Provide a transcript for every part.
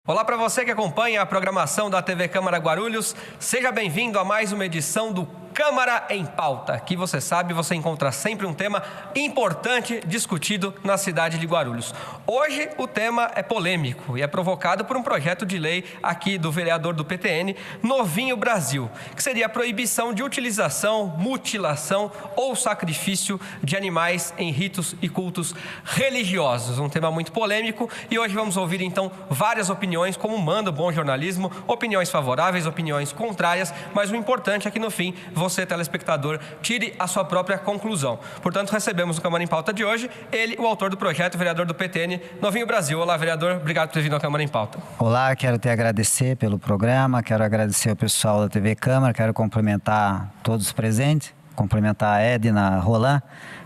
Olá para você que acompanha a programação da TV Câmara Guarulhos, seja bem-vindo a mais uma edição do Câmara em Pauta. Aqui você sabe, você encontra sempre um tema importante discutido na cidade de Guarulhos. Hoje o tema é polêmico e é provocado por um projeto de lei aqui do vereador do PTN, Novinho Brasil, que seria a proibição de utilização, mutilação ou sacrifício de animais em ritos e cultos religiosos. Um tema muito polêmico e hoje vamos ouvir então várias opiniões, como manda o bom jornalismo, opiniões favoráveis, opiniões contrárias, mas o importante é que no fim você, telespectador, tire a sua própria conclusão. Portanto, recebemos no Câmara em Pauta de hoje, ele, o autor do projeto, o vereador do PTN, Novinho Brasil. Olá, vereador, obrigado por ter vindo à Câmara em Pauta. Olá, quero te agradecer pelo programa, quero agradecer ao pessoal da TV Câmara, quero cumprimentar todos os presentes, cumprimentar a Edna Roland,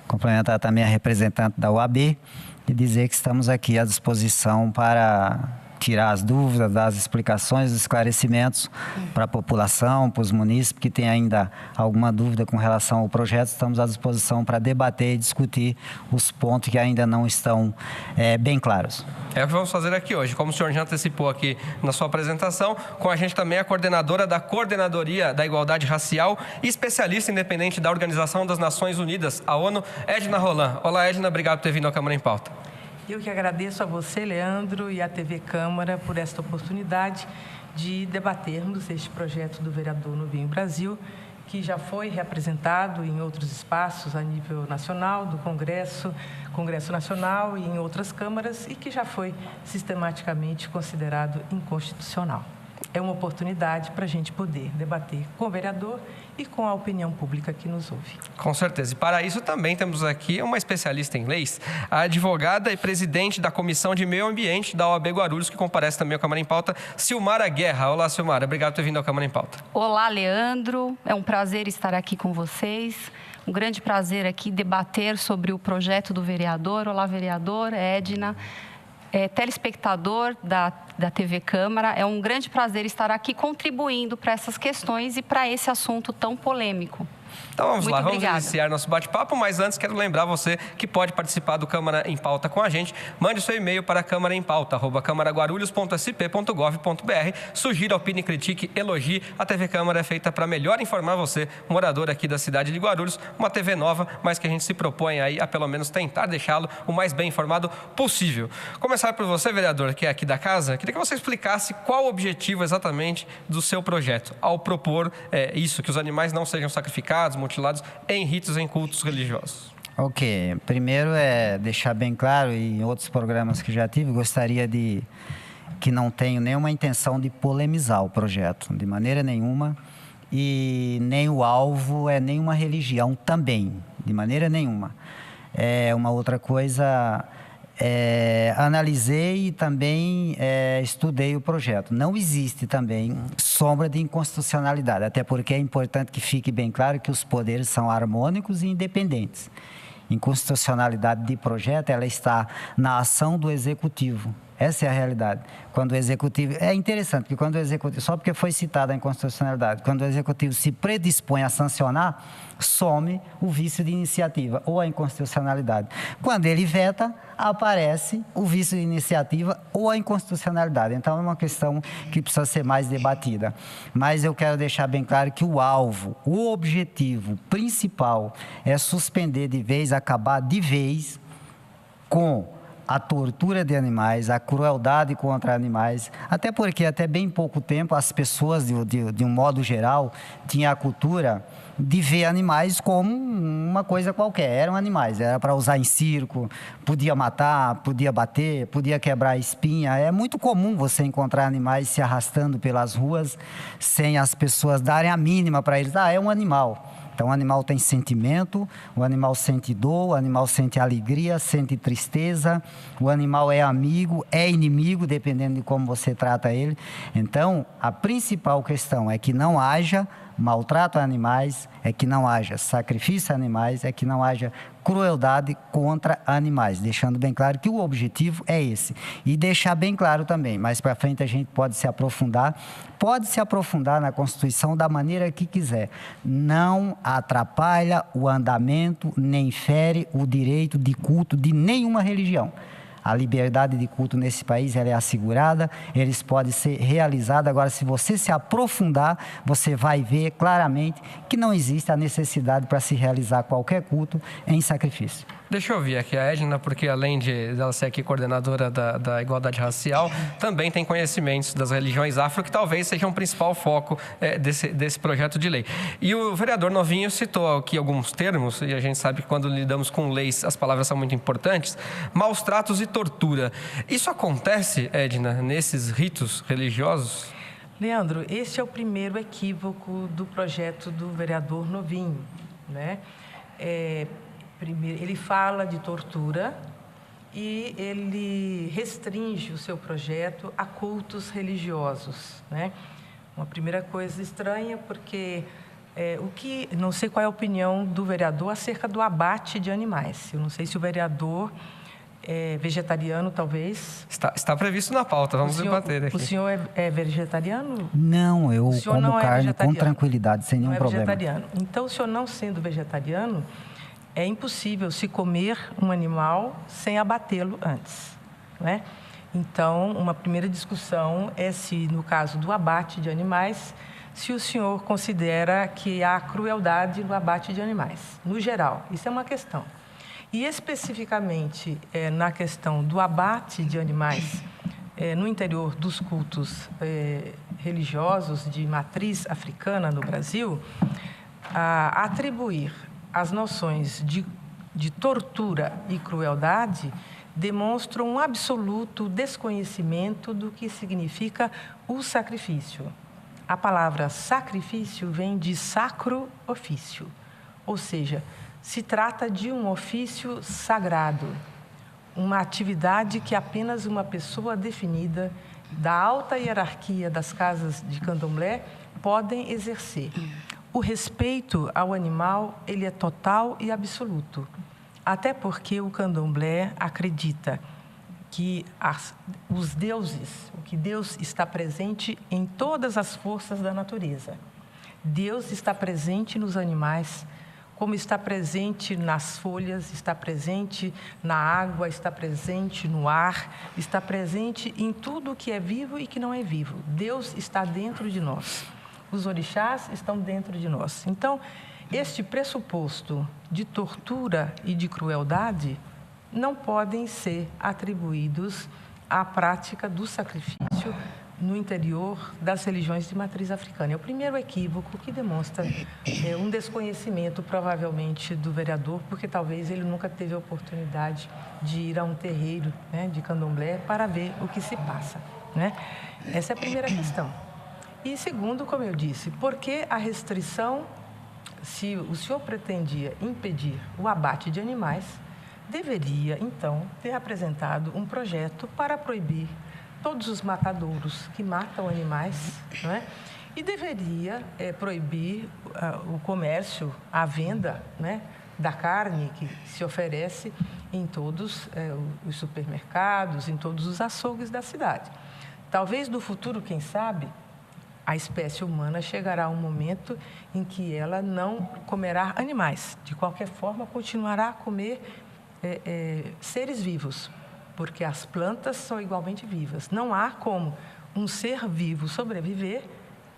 cumprimentar também a representante da UAB e dizer que estamos aqui à disposição para tirar as dúvidas, dar as explicações, os esclarecimentos para a população, para os munícipes que têm ainda alguma dúvida com relação ao projeto. Estamos à disposição para debater e discutir os pontos que ainda não estão bem claros. É o que vamos fazer aqui hoje. Como o senhor já antecipou aqui na sua apresentação, com a gente também a coordenadora da Coordenadoria da Igualdade Racial e especialista independente da Organização das Nações Unidas, a ONU, Edna Roland. Olá, Edna, obrigado por ter vindo à Câmara em Pauta. Eu que agradeço a você, Leandro, e à TV Câmara por esta oportunidade de debatermos este projeto do vereador Novinho Brasil, que já foi reapresentado em outros espaços a nível nacional, do Congresso Nacional e em outras câmaras, e que já foi sistematicamente considerado inconstitucional. É uma oportunidade para a gente poder debater com o vereador e com a opinião pública que nos ouve. Com certeza. E para isso também temos aqui uma especialista em leis, a advogada e presidente da Comissão de Meio Ambiente da OAB Guarulhos, que comparece também ao Câmara em Pauta, Silmara Guerra. Olá, Silmara. Obrigado por ter vindo ao Câmara em Pauta. Olá, Leandro. É um prazer estar aqui com vocês. Um grande prazer aqui debater sobre o projeto do vereador. Olá, vereador, Edna. Telespectador da TV Câmara, é um grande prazer estar aqui contribuindo para essas questões e para esse assunto tão polêmico. Então vamos lá, vamos obrigada. iniciar nosso bate-papo, mas antes quero lembrar você que pode participar do Câmara em Pauta com a gente. Mande seu e-mail para câmaraempauta@câmaraguarulhos.sp.gov.br. Sugira, opine, critique, elogie. A TV Câmara é feita para melhor informar você, morador aqui da cidade de Guarulhos. Uma TV nova, mas que a gente se propõe aí a pelo menos tentar deixá-lo o mais bem informado possível. Começar por você, vereador, que é aqui da casa. Queria que você explicasse qual o objetivo exatamente do seu projeto ao propor isso, que os animais não sejam sacrificados, mutilados em ritos, em cultos religiosos. Ok. Primeiro deixar bem claro, e em outros programas que já tive, gostaria de que não tenho nenhuma intenção de polemizar o projeto, de maneira nenhuma, e nem o alvo é nenhuma religião também, de maneira nenhuma. Uma outra coisa... analisei e também estudei o projeto. Não existe também sombra de inconstitucionalidade, até porque é importante que fique bem claro que os poderes são harmônicos e independentes. Inconstitucionalidade de projeto, ela está na ação do executivo. Essa é a realidade. Quando o executivo... É interessante que quando o executivo... Só porque foi citada a inconstitucionalidade, quando o executivo se predispõe a sancionar, some o vício de iniciativa ou a inconstitucionalidade. Quando ele veta, aparece o vício de iniciativa ou a inconstitucionalidade. Então, é uma questão que precisa ser mais debatida. Mas eu quero deixar bem claro que o alvo, o objetivo principal é suspender de vez, acabar de vez com a tortura de animais, a crueldade contra animais, até porque até bem pouco tempo as pessoas, de um modo geral, tinham a cultura de ver animais como uma coisa qualquer. Eram animais, era para usar em circo, podia matar, podia bater, podia quebrar a espinha. É muito comum você encontrar animais se arrastando pelas ruas sem as pessoas darem a mínima para eles. É um animal. Então, o animal tem sentimento, o animal sente dor, o animal sente alegria, sente tristeza, o animal é amigo, é inimigo, dependendo de como você trata ele. Então, a principal questão é que não haja maltrato a animais, é que não haja sacrifício a animais, é que não haja crueldade contra animais, deixando bem claro que o objetivo é esse. E deixar bem claro também, mais para frente a gente pode se aprofundar na Constituição da maneira que quiser. Não atrapalha o andamento, nem fere o direito de culto de nenhuma religião. A liberdade de culto nesse país ela é assegurada, eles podem ser realizados. Agora, se você se aprofundar, você vai ver claramente que não existe a necessidade para se realizar qualquer culto em sacrifício. Deixa eu ouvir aqui a Edna, porque além de ela ser aqui coordenadora da igualdade racial, também tem conhecimentos das religiões afro, que talvez sejam o principal foco desse projeto de lei. E o vereador Novinho citou aqui alguns termos, e a gente sabe que quando lidamos com leis, as palavras são muito importantes: maus tratos e tortura. Isso acontece, Edna, nesses ritos religiosos? Leandro, esse é o primeiro equívoco do projeto do vereador Novinho, né? Primeiro, ele fala de tortura e ele restringe o seu projeto a cultos religiosos, né? Uma primeira coisa estranha, porque não sei qual é a opinião do vereador acerca do abate de animais. Eu não sei se o vereador é vegetariano, talvez. Está previsto na pauta, vamos debater aqui. O senhor é vegetariano? Não, eu como carne com tranquilidade, sem nenhum problema. Vegetariano. Então, o senhor não sendo vegetariano, é impossível se comer um animal sem abatê-lo antes, né? Então, uma primeira discussão é se, no caso do abate de animais, se o senhor considera que há crueldade no abate de animais, no geral. Isso é uma questão. E, especificamente, na questão do abate de animais no interior dos cultos religiosos de matriz africana no Brasil, atribuir as noções de tortura e crueldade demonstram um absoluto desconhecimento do que significa o sacrifício. A palavra sacrifício vem de sacro ofício, ou seja, se trata de um ofício sagrado, uma atividade que apenas uma pessoa definida da alta hierarquia das casas de candomblé podem exercer. O respeito ao animal, ele é total e absoluto, até porque o candomblé acredita que os deuses, que Deus está presente em todas as forças da natureza. Deus está presente nos animais, como está presente nas folhas, está presente na água, está presente no ar, está presente em tudo que é vivo e que não é vivo. Deus está dentro de nós. Os orixás estão dentro de nós. Então, este pressuposto de tortura e de crueldade não podem ser atribuídos à prática do sacrifício no interior das religiões de matriz africana. É o primeiro equívoco que demonstra um desconhecimento, provavelmente, do vereador, porque talvez ele nunca teve a oportunidade de ir a um terreiro, né, de candomblé para ver o que se passa, né? Essa é a primeira questão. E segundo, como eu disse, por que a restrição, se o senhor pretendia impedir o abate de animais, deveria, então, ter apresentado um projeto para proibir todos os matadouros que matam animais, não é? E deveria proibir o comércio, a venda, né, da carne que se oferece em todos os supermercados, em todos os açougues da cidade. Talvez no futuro, quem sabe, a espécie humana chegará a um momento em que ela não comerá animais. De qualquer forma, continuará a comer seres vivos, porque as plantas são igualmente vivas. Não há como um ser vivo sobreviver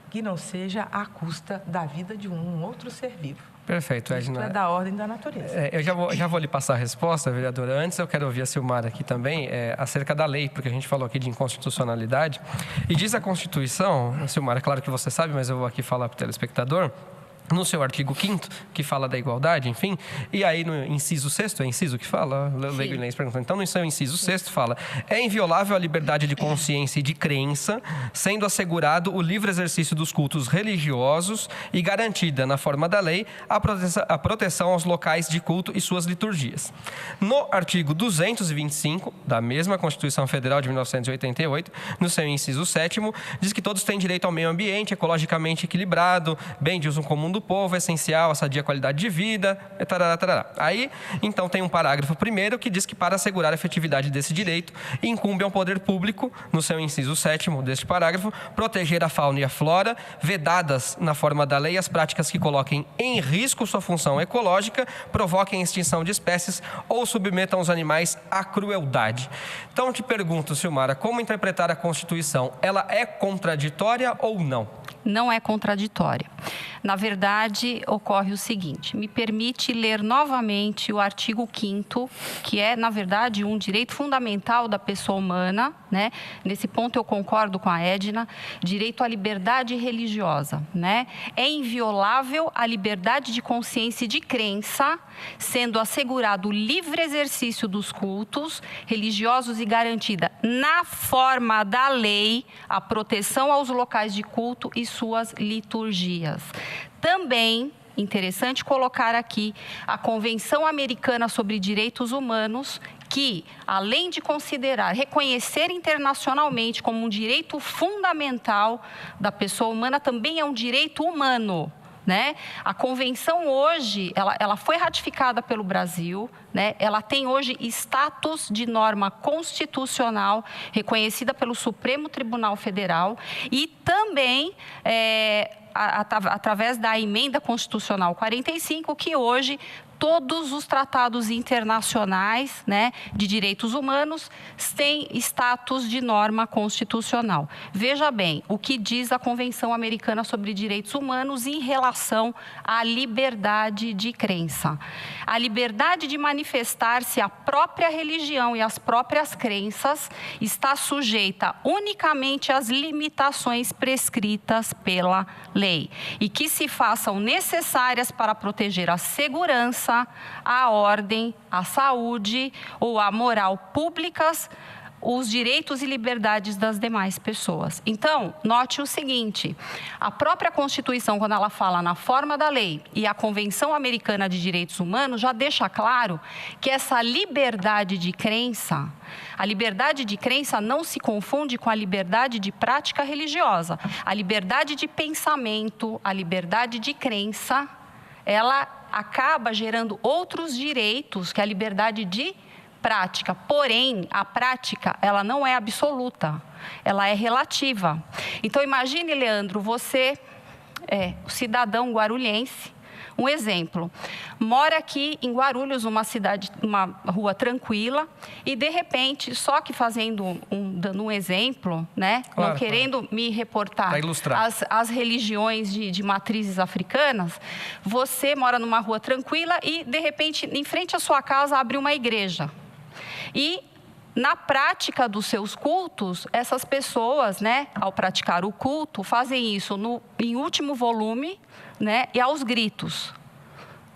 que não seja à custa da vida de um outro ser vivo. Perfeito, Edna. Isso é da ordem da natureza. Eu já vou lhe passar a resposta, vereadora. Antes, eu quero ouvir a Silmara aqui também, acerca da lei, porque a gente falou aqui de inconstitucionalidade. E diz a Constituição, Silmara, claro que você sabe, mas eu vou aqui falar para o telespectador, no seu artigo 5º, que fala da igualdade, enfim, e aí no inciso 6º, é inciso que fala? Leigo Inês perguntando. Então, no seu inciso 6º fala: é inviolável a liberdade de consciência e de crença, sendo assegurado o livre exercício dos cultos religiosos e garantida, na forma da lei, a proteção aos locais de culto e suas liturgias. No artigo 225, da mesma Constituição Federal de 1988, no seu inciso 7º, diz que todos têm direito ao meio ambiente ecologicamente equilibrado, bem de uso comum do do povo, essencial, assadia a qualidade de vida, tarará, tarará. Aí, então, tem um parágrafo primeiro que diz que para assegurar a efetividade desse direito, incumbe ao poder público, no seu inciso 7º deste parágrafo, proteger a fauna e a flora, vedadas na forma da lei as práticas que coloquem em risco sua função ecológica, provoquem a extinção de espécies ou submetam os animais à crueldade. Então, te pergunto, Silmara, como interpretar a Constituição? Ela é contraditória ou não? Não é contraditória. Na verdade, ocorre o seguinte, me permite ler novamente o artigo 5º, que é, na verdade, um direito fundamental da pessoa humana, né? Nesse ponto eu concordo com a Edna, direito à liberdade religiosa, né? É inviolável a liberdade de consciência e de crença, sendo assegurado o livre exercício dos cultos religiosos e garantida, na forma da lei, a proteção aos locais de culto e suas liturgias. Também, interessante colocar aqui, a Convenção Americana sobre Direitos Humanos, que, além de reconhecer internacionalmente como um direito fundamental da pessoa humana, também é um direito humano. Né? A convenção hoje, ela foi ratificada pelo Brasil, né? Ela tem hoje status de norma constitucional reconhecida pelo Supremo Tribunal Federal e também através da emenda constitucional 45, que hoje todos os tratados internacionais, né, de direitos humanos têm status de norma constitucional. Veja bem, o que diz a Convenção Americana sobre Direitos Humanos em relação à liberdade de crença. A liberdade de manifestar-se à própria religião e às próprias crenças está sujeita unicamente às limitações prescritas pela lei e que se façam necessárias para proteger a segurança, a ordem, a saúde ou a moral públicas, os direitos e liberdades das demais pessoas. Então, note o seguinte, a própria Constituição, quando ela fala na forma da lei e a Convenção Americana de Direitos Humanos, já deixa claro que essa liberdade de crença, a liberdade de crença não se confunde com a liberdade de prática religiosa. A liberdade de pensamento, a liberdade de crença, ela acaba gerando outros direitos que a liberdade de prática. Porém, a prática, ela não é absoluta, ela é relativa. Então, imagine, Leandro, você é o cidadão guarulhense, um exemplo, mora aqui em Guarulhos, uma cidade, uma rua tranquila, e de repente, só que dando um exemplo, né? Claro, não querendo me reportar as religiões de matrizes africanas, você mora numa rua tranquila e de repente, em frente à sua casa, abre uma igreja. E na prática dos seus cultos, essas pessoas, né, ao praticar o culto, fazem isso em último volume, né, e aos gritos.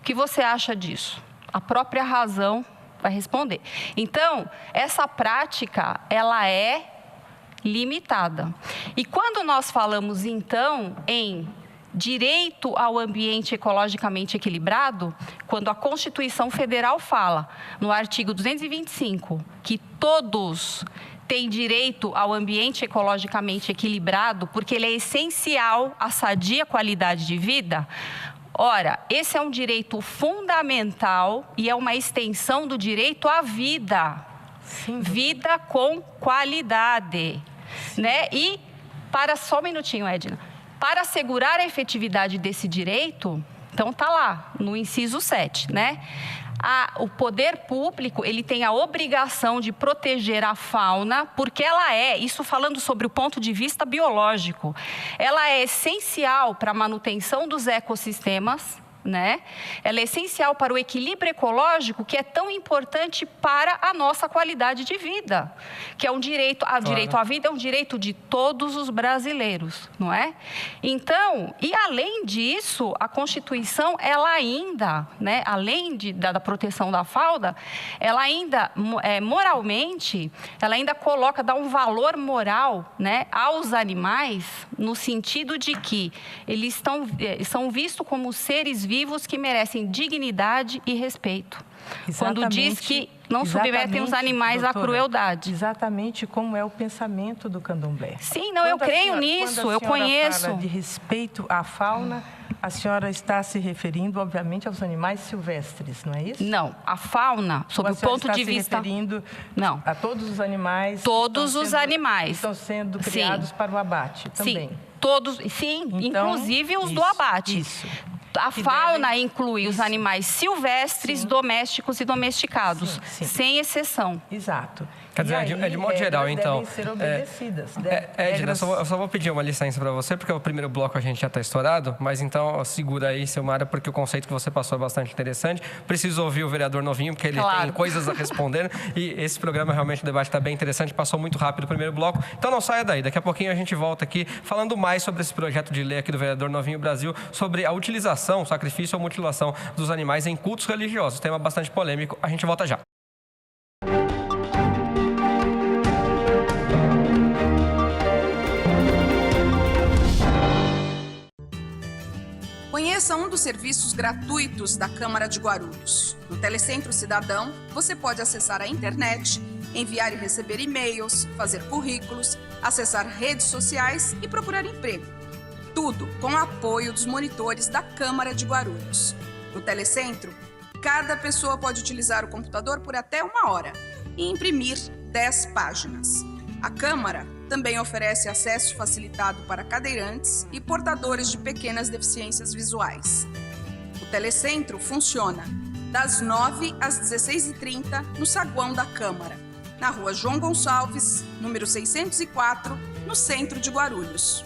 O que você acha disso? A própria razão vai responder. Então, essa prática, ela é limitada. E quando nós falamos, então, em direito ao ambiente ecologicamente equilibrado, quando a Constituição Federal fala, no artigo 225, que todos têm direito ao ambiente ecologicamente equilibrado, porque ele é essencial à sadia qualidade de vida. Ora, esse é um direito fundamental e é uma extensão do direito à vida. Sim. Vida com qualidade, né? E, só um minutinho, Edna. Para assegurar a efetividade desse direito, então está lá, no inciso 7, né? O poder público, ele tem a obrigação de proteger a fauna, porque isso falando sobre o ponto de vista biológico, ela é essencial para a manutenção dos ecossistemas, né? Ela é essencial para o equilíbrio ecológico, que é tão importante para a nossa qualidade de vida, que é um direito, direito à vida é um direito de todos os brasileiros, não é? Então, e além disso, a Constituição, ela ainda, né, além da proteção da fauna, ela ainda, moralmente, ela ainda dá um valor moral, né, aos animais, no sentido de que eles são vistos como seres vivos que merecem dignidade e respeito. Exatamente, quando diz que não submetem os animais à crueldade. Exatamente como é o pensamento do candomblé. Sim, não, eu creio nisso, eu conheço. Fala de respeito à fauna, A senhora está se referindo, obviamente, aos animais silvestres, não é isso? Não, a fauna, sob o ponto de vista... Está se referindo não. a todos os animais... Todos os animais. Que estão sendo criados para o abate também. Sim, todos, sim, Então, inclusive os do abate. Isso. A Que fauna devem- inclui os animais silvestres, domésticos e domesticados, Sim, sim. sem exceção. Exato. Quer dizer, E aí, é de modo geral, regras então. devem ser obedecidas. Edna, eu só vou pedir uma licença para você, porque o primeiro bloco a gente já está estourado, mas então segura aí, Silmara, porque o conceito que você passou é bastante interessante. Preciso ouvir o vereador Novinho, porque ele Claro. tem coisas a responder. E esse programa, realmente, o debate está bem interessante, passou muito rápido o primeiro bloco. Então não saia daí, daqui a pouquinho a gente volta aqui falando mais sobre esse projeto de lei aqui do vereador Novinho Brasil, sobre a utilização, sacrifício ou mutilação dos animais em cultos religiosos. Tema bastante polêmico. A gente volta já. Conheça um dos serviços gratuitos da Câmara de Guarulhos. No Telecentro Cidadão, você pode acessar a internet, enviar e receber e-mails, fazer currículos, acessar redes sociais e procurar emprego. Tudo com o apoio dos monitores da Câmara de Guarulhos. No Telecentro, cada pessoa pode utilizar o computador por até 1 hora e imprimir 10 páginas. A Câmara também oferece acesso facilitado para cadeirantes e portadores de pequenas deficiências visuais. O Telecentro funciona das 9 às 16h30 no saguão da Câmara, na rua João Gonçalves, número 604, no centro de Guarulhos.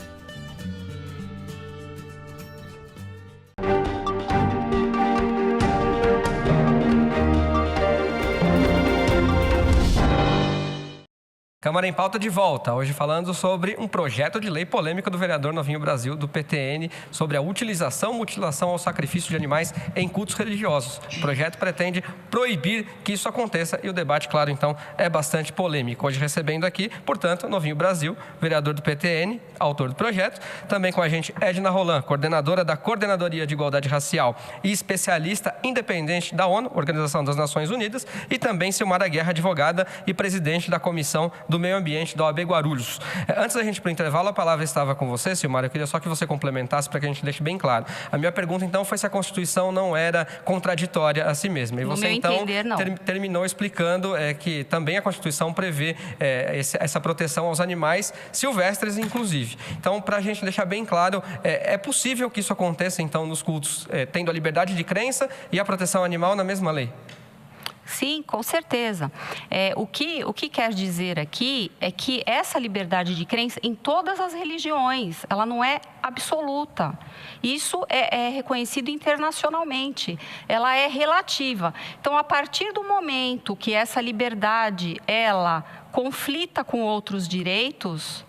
Câmara em Pauta de volta, hoje falando sobre um projeto de lei polêmico do vereador Novinho Brasil, do PTN, sobre a utilização, mutilação ou sacrifício de animais em cultos religiosos. O projeto pretende proibir que isso aconteça e o debate, claro, então, é bastante polêmico. Hoje recebendo aqui, portanto, Novinho Brasil, vereador do PTN, autor do projeto, também com a gente Edna Roland, coordenadora da Coordenadoria de Igualdade Racial e especialista independente da ONU, Organização das Nações Unidas, e também Silmara Guerra, advogada e presidente da Comissão do Meio Ambiente da OAB Guarulhos. Antes da gente ir para o intervalo, a palavra estava com você, Silmara. Eu queria só que você complementasse para que a gente deixe bem claro. A minha pergunta, então, foi se a Constituição não era contraditória a si mesma. E você, então, terminou explicando que também a Constituição prevê essa proteção aos animais silvestres, inclusive. Então, para a gente deixar bem claro, é possível que isso aconteça, então, nos cultos, tendo a liberdade de crença e a proteção animal na mesma lei? Sim, com certeza. O que quer dizer aqui é que essa liberdade de crença em todas as religiões, ela não é absoluta. Isso é reconhecido internacionalmente. Ela é relativa. Então, a partir do momento que essa liberdade, ela conflita com outros direitos,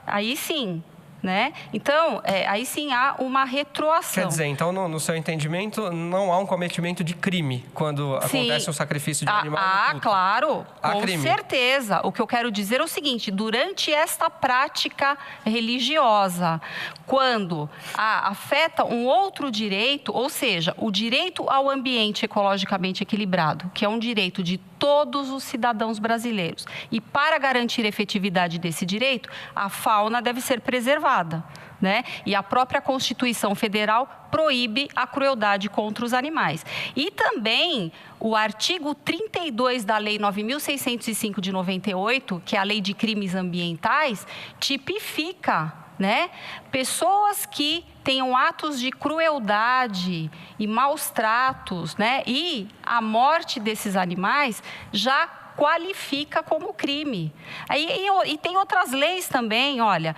aí sim, né? Então, aí sim há uma retroação. Quer dizer, então, no seu entendimento, não há um cometimento de crime quando acontece um sacrifício de animal no culto? Claro, Há com crime. certeza. O que eu quero dizer é o seguinte, durante esta prática religiosa, quando afeta um outro direito, ou seja, o direito ao ambiente ecologicamente equilibrado, que é um direito de todos os cidadãos brasileiros, e para garantir a efetividade desse direito, a fauna deve ser preservada, né? E a própria Constituição Federal proíbe a crueldade contra os animais. E também o artigo 32 da Lei 9.605 de 98, que é a Lei de Crimes Ambientais, tipifica, né, pessoas que tenham atos de crueldade e maus tratos, né, e a morte desses animais já qualifica como crime. E tem outras leis também, olha,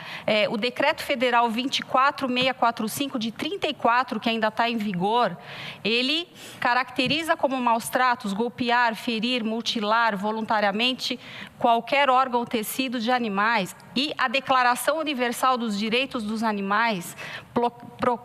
o Decreto Federal 24645 de 34, que ainda está em vigor, ele caracteriza como maus tratos golpear, ferir, mutilar voluntariamente qualquer órgão ou tecido de animais. E a Declaração Universal dos Direitos dos Animais,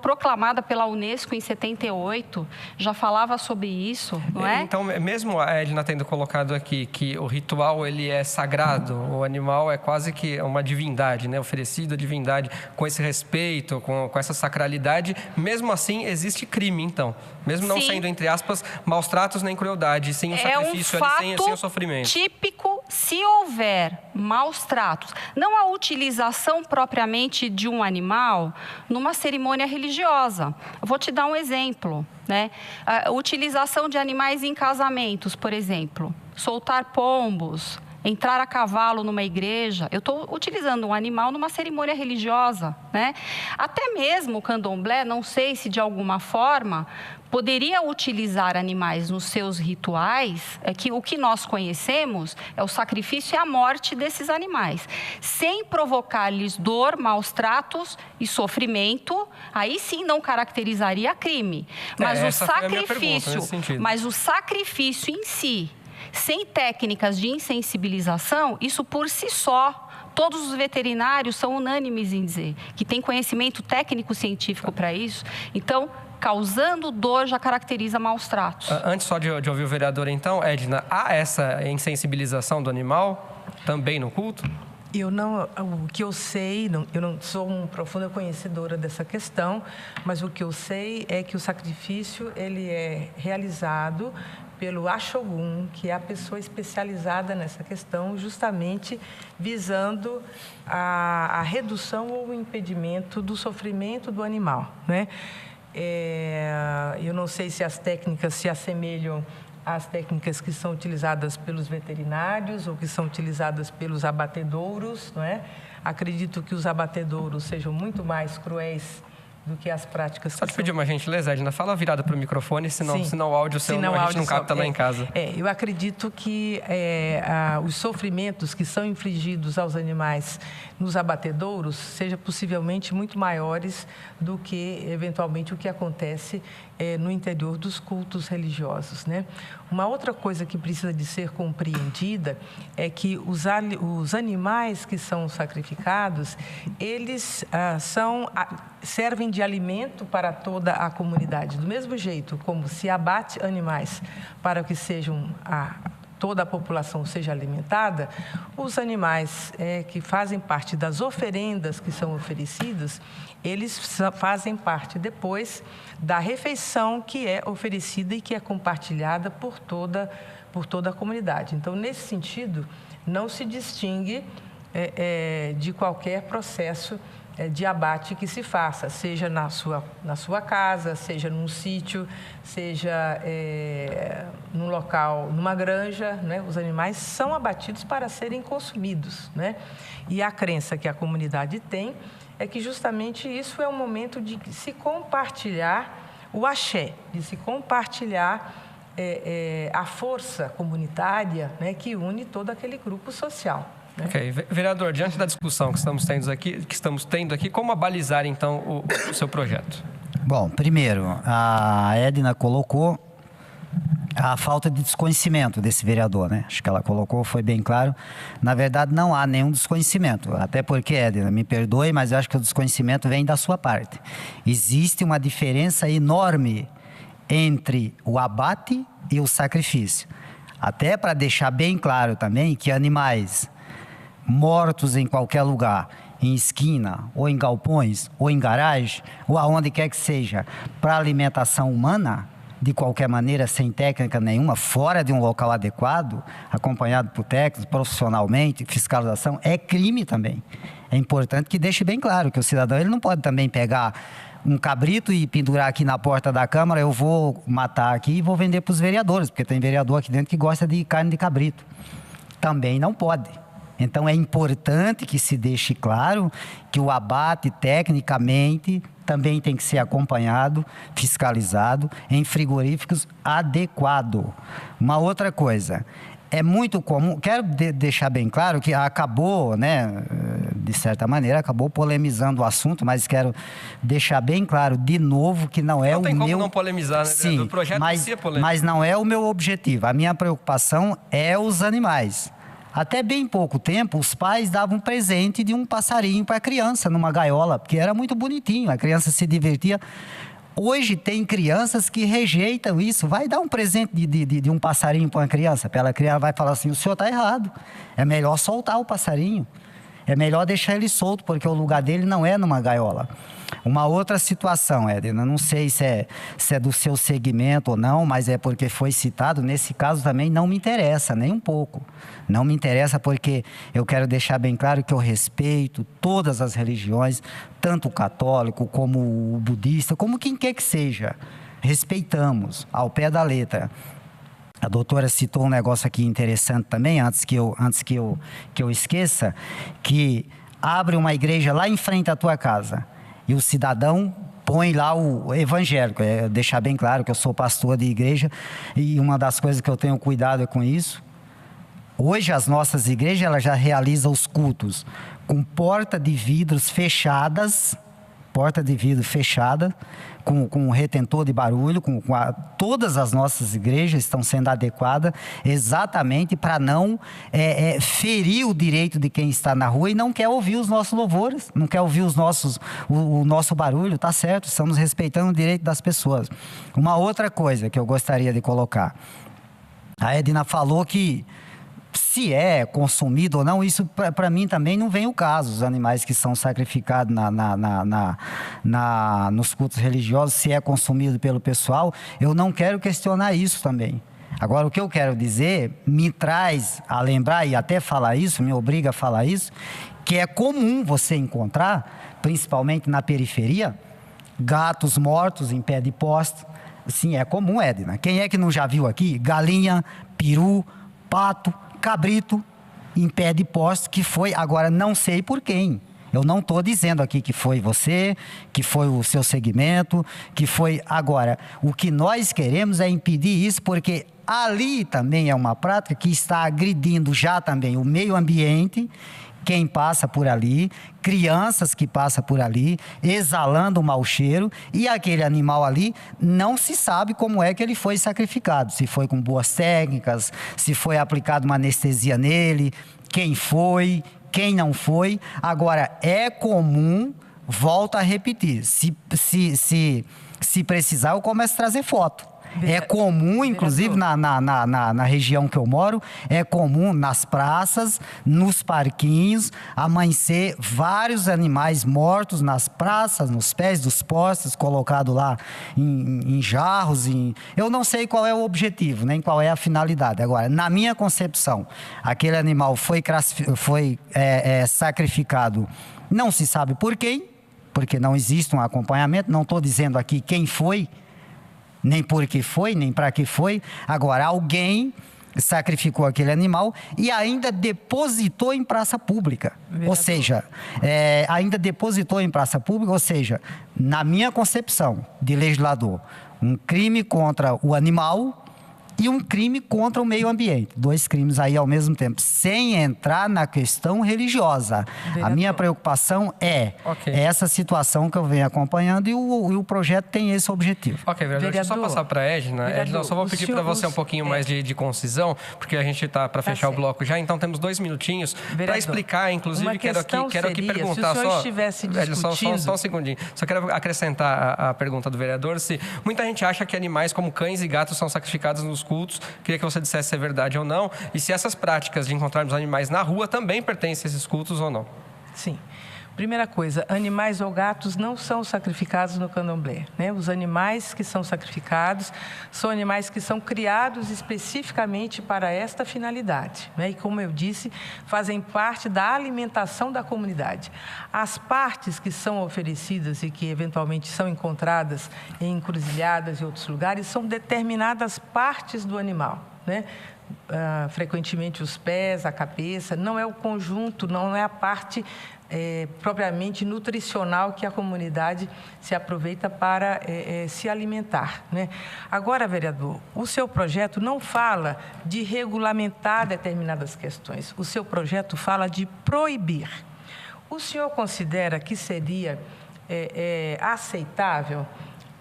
proclamada pela Unesco em 78, já falava sobre isso, não é? Então, mesmo a Edna tendo colocado aqui que o ritual ele é sagrado, o animal é quase que uma divindade, né? Oferecido à divindade com esse respeito, com essa sacralidade, mesmo assim existe crime, então. Mesmo não Sim. sendo, entre aspas, maus tratos nem crueldade, sem o sacrifício ali, sem o sofrimento. Típico se houver maus tratos, não a utilização propriamente de um animal numa cerimônia religiosa. Eu vou te dar um exemplo, né? A utilização de animais em casamentos, por exemplo, soltar pombos, entrar a cavalo numa igreja, eu estou utilizando um animal numa cerimônia religiosa, né? Até mesmo o candomblé, não sei se de alguma forma poderia utilizar animais nos seus rituais, que o que nós conhecemos é o sacrifício e a morte desses animais, sem provocar-lhes dor, maus tratos e sofrimento. Aí sim não caracterizaria crime, mas o sacrifício em si, sem técnicas de insensibilização, isso por si só, todos os veterinários são unânimes em dizer que tem conhecimento técnico-científico para isso. Então, causando dor já caracteriza maus tratos. Antes só de ouvir o vereador, então, Edna, há essa insensibilização do animal também no culto? O que eu sei, eu não sou uma profunda conhecedora dessa questão, mas o que eu sei é que o sacrifício ele é realizado pelo Axogum, que é a pessoa especializada nessa questão, justamente visando a redução ou o impedimento do sofrimento do animal, né? Eu não sei se as técnicas se assemelham às técnicas que são utilizadas pelos veterinários ou que são utilizadas pelos abatedouros, não é? Acredito que os abatedouros sejam muito mais cruéis do que as práticas. Só te pedir uma gentileza, Edna, fala virada para o microfone, senão o áudio seu a gente não capta lá em casa. Eu acredito que os sofrimentos que são infligidos aos animais nos abatedouros sejam possivelmente muito maiores do que, eventualmente, o que acontece no interior dos cultos religiosos, né? Uma outra coisa que precisa de ser compreendida é que os animais que são sacrificados, eles servem de alimento para toda a comunidade. Do mesmo jeito como se abate animais para que toda a população seja alimentada, os animais que fazem parte das oferendas que são oferecidas, eles fazem parte depois da refeição que é oferecida e que é compartilhada por toda a comunidade. Então, nesse sentido, não se distingue de qualquer processo de abate que se faça, seja na sua casa, seja num sítio, seja num local, numa granja, né? Os animais são abatidos para serem consumidos, né? E a crença que a comunidade tem é que justamente isso é um momento de se compartilhar o axé, de se compartilhar a força comunitária, né, que une todo aquele grupo social. Ok. Vereador, diante da discussão que estamos tendo aqui, como abalizar, então, o seu projeto? Bom, primeiro, a Edna colocou a falta de desconhecimento desse vereador, né? Acho que ela colocou, foi bem claro. Na verdade, não há nenhum desconhecimento. Até porque, Edna, me perdoe, mas eu acho que o desconhecimento vem da sua parte. Existe uma diferença enorme entre o abate e o sacrifício. Até para deixar bem claro também que animais mortos em qualquer lugar, em esquina, ou em galpões, ou em garagem, ou aonde quer que seja, para alimentação humana, de qualquer maneira, sem técnica nenhuma, fora de um local adequado, acompanhado por técnicos, profissionalmente, fiscalização, é crime também. É importante que deixe bem claro que o cidadão ele não pode também pegar um cabrito e pendurar aqui na porta da Câmara, eu vou matar aqui e vou vender para os vereadores, porque tem vereador aqui dentro que gosta de carne de cabrito. Também não pode. Então, é importante que se deixe claro que o abate, tecnicamente, também tem que ser acompanhado, fiscalizado, em frigoríficos adequados. Uma outra coisa, é muito comum, quero deixar bem claro que acabou, né, de certa maneira, acabou polemizando o assunto, mas quero deixar bem claro de novo que não é o meu... Não tem como não polemizar, né? Sim, o projeto é polêmico. Mas não é o meu objetivo. A minha preocupação é os animais. Até bem pouco tempo, os pais davam um presente de um passarinho para a criança, numa gaiola, porque era muito bonitinho, a criança se divertia. Hoje tem crianças que rejeitam isso. Vai dar um presente de um passarinho para uma criança, ela vai falar assim, o senhor está errado, é melhor soltar o passarinho. é melhor deixar ele solto, porque o lugar dele não é numa gaiola. Uma outra situação, Edna, não sei se é do seu segmento ou não, mas é porque foi citado, nesse caso também não me interessa, nem um pouco. Não me interessa porque eu quero deixar bem claro que eu respeito todas as religiões, tanto o católico como o budista, como quem quer que seja. Respeitamos, ao pé da letra. A doutora citou um negócio aqui interessante também, antes que eu esqueça, que abre uma igreja lá em frente à tua casa e o cidadão põe lá o evangélico. Deixar bem claro que eu sou pastor de igreja e uma das coisas que eu tenho cuidado é com isso. Hoje as nossas igrejas elas já realizam os cultos com porta de vidro fechada, com retentor de barulho, todas as nossas igrejas estão sendo adequadas exatamente para não ferir o direito de quem está na rua e não quer ouvir os nossos louvores, não quer ouvir o nosso barulho, tá certo? Estamos respeitando o direito das pessoas. Uma outra coisa que eu gostaria de colocar, a Edna falou que se é consumido ou não, isso para mim também não vem o caso. Os animais que são sacrificados nos cultos religiosos, se é consumido pelo pessoal, eu não quero questionar isso também. Agora, o que eu quero dizer, me traz a lembrar e até falar isso, me obriga a falar isso, que é comum você encontrar, principalmente na periferia, gatos mortos em pé de poste. Sim, é comum, Edna. Quem é que não já viu aqui? Galinha, peru, pato, cabrito em pé de poste, que foi, agora não sei por quem. Eu não estou dizendo aqui que foi você, que foi o seu segmento, que foi... Agora, o que nós queremos é impedir isso, porque ali também é uma prática que está agredindo já também o meio ambiente, quem passa por ali, crianças que passam por ali, exalando o mau cheiro, e aquele animal ali não se sabe como é que ele foi sacrificado, se foi com boas técnicas, se foi aplicada uma anestesia nele, quem foi, quem não foi. Agora, é comum, volto a repetir, se precisar eu começo a trazer foto. É comum, inclusive na região que eu moro, é comum nas praças, nos parquinhos, amanhecer vários animais mortos nas praças, nos pés dos postes, colocado lá em jarros. Eu não sei qual é o objetivo, nem qual é a finalidade. Agora, na minha concepção, aquele animal foi sacrificado, não se sabe por quem, porque não existe um acompanhamento, não estou dizendo aqui quem foi, nem por que foi, nem para que foi. Agora, alguém sacrificou aquele animal e ainda depositou em praça pública. Vereador. Ou seja, ou seja, na minha concepção de legislador, um crime contra o animal e um crime contra o meio ambiente. 2 crimes aí ao mesmo tempo, sem entrar na questão religiosa. Vereador. A minha preocupação é essa situação que eu venho acompanhando e o projeto tem esse objetivo. Ok, vereador, deixa eu só passar para a Edna. Edna, eu só vou pedir para você um pouquinho mais de concisão, porque a gente está para fechar o bloco já, então temos 2 minutinhos para explicar, inclusive, quero aqui perguntar se o senhor estivesse discutindo... Só um segundinho. Só quero acrescentar a pergunta do vereador, se muita gente acha que animais como cães e gatos são sacrificados nos cultos, queria que você dissesse se é verdade ou não, e se essas práticas de encontrarmos animais na rua também pertencem a esses cultos ou não. Sim. Primeira coisa, animais ou gatos não são sacrificados no candomblé, né? Os animais que são sacrificados são animais que são criados especificamente para esta finalidade, né? E como eu disse, fazem parte da alimentação da comunidade. As partes que são oferecidas e que eventualmente são encontradas em encruzilhadas e outros lugares são determinadas partes do animal, né? Frequentemente os pés, a cabeça, não é o conjunto, não é a parte propriamente nutricional que a comunidade se aproveita para se alimentar, né? Agora, vereador, o seu projeto não fala de regulamentar determinadas questões, o seu projeto fala de proibir. O senhor considera que seria aceitável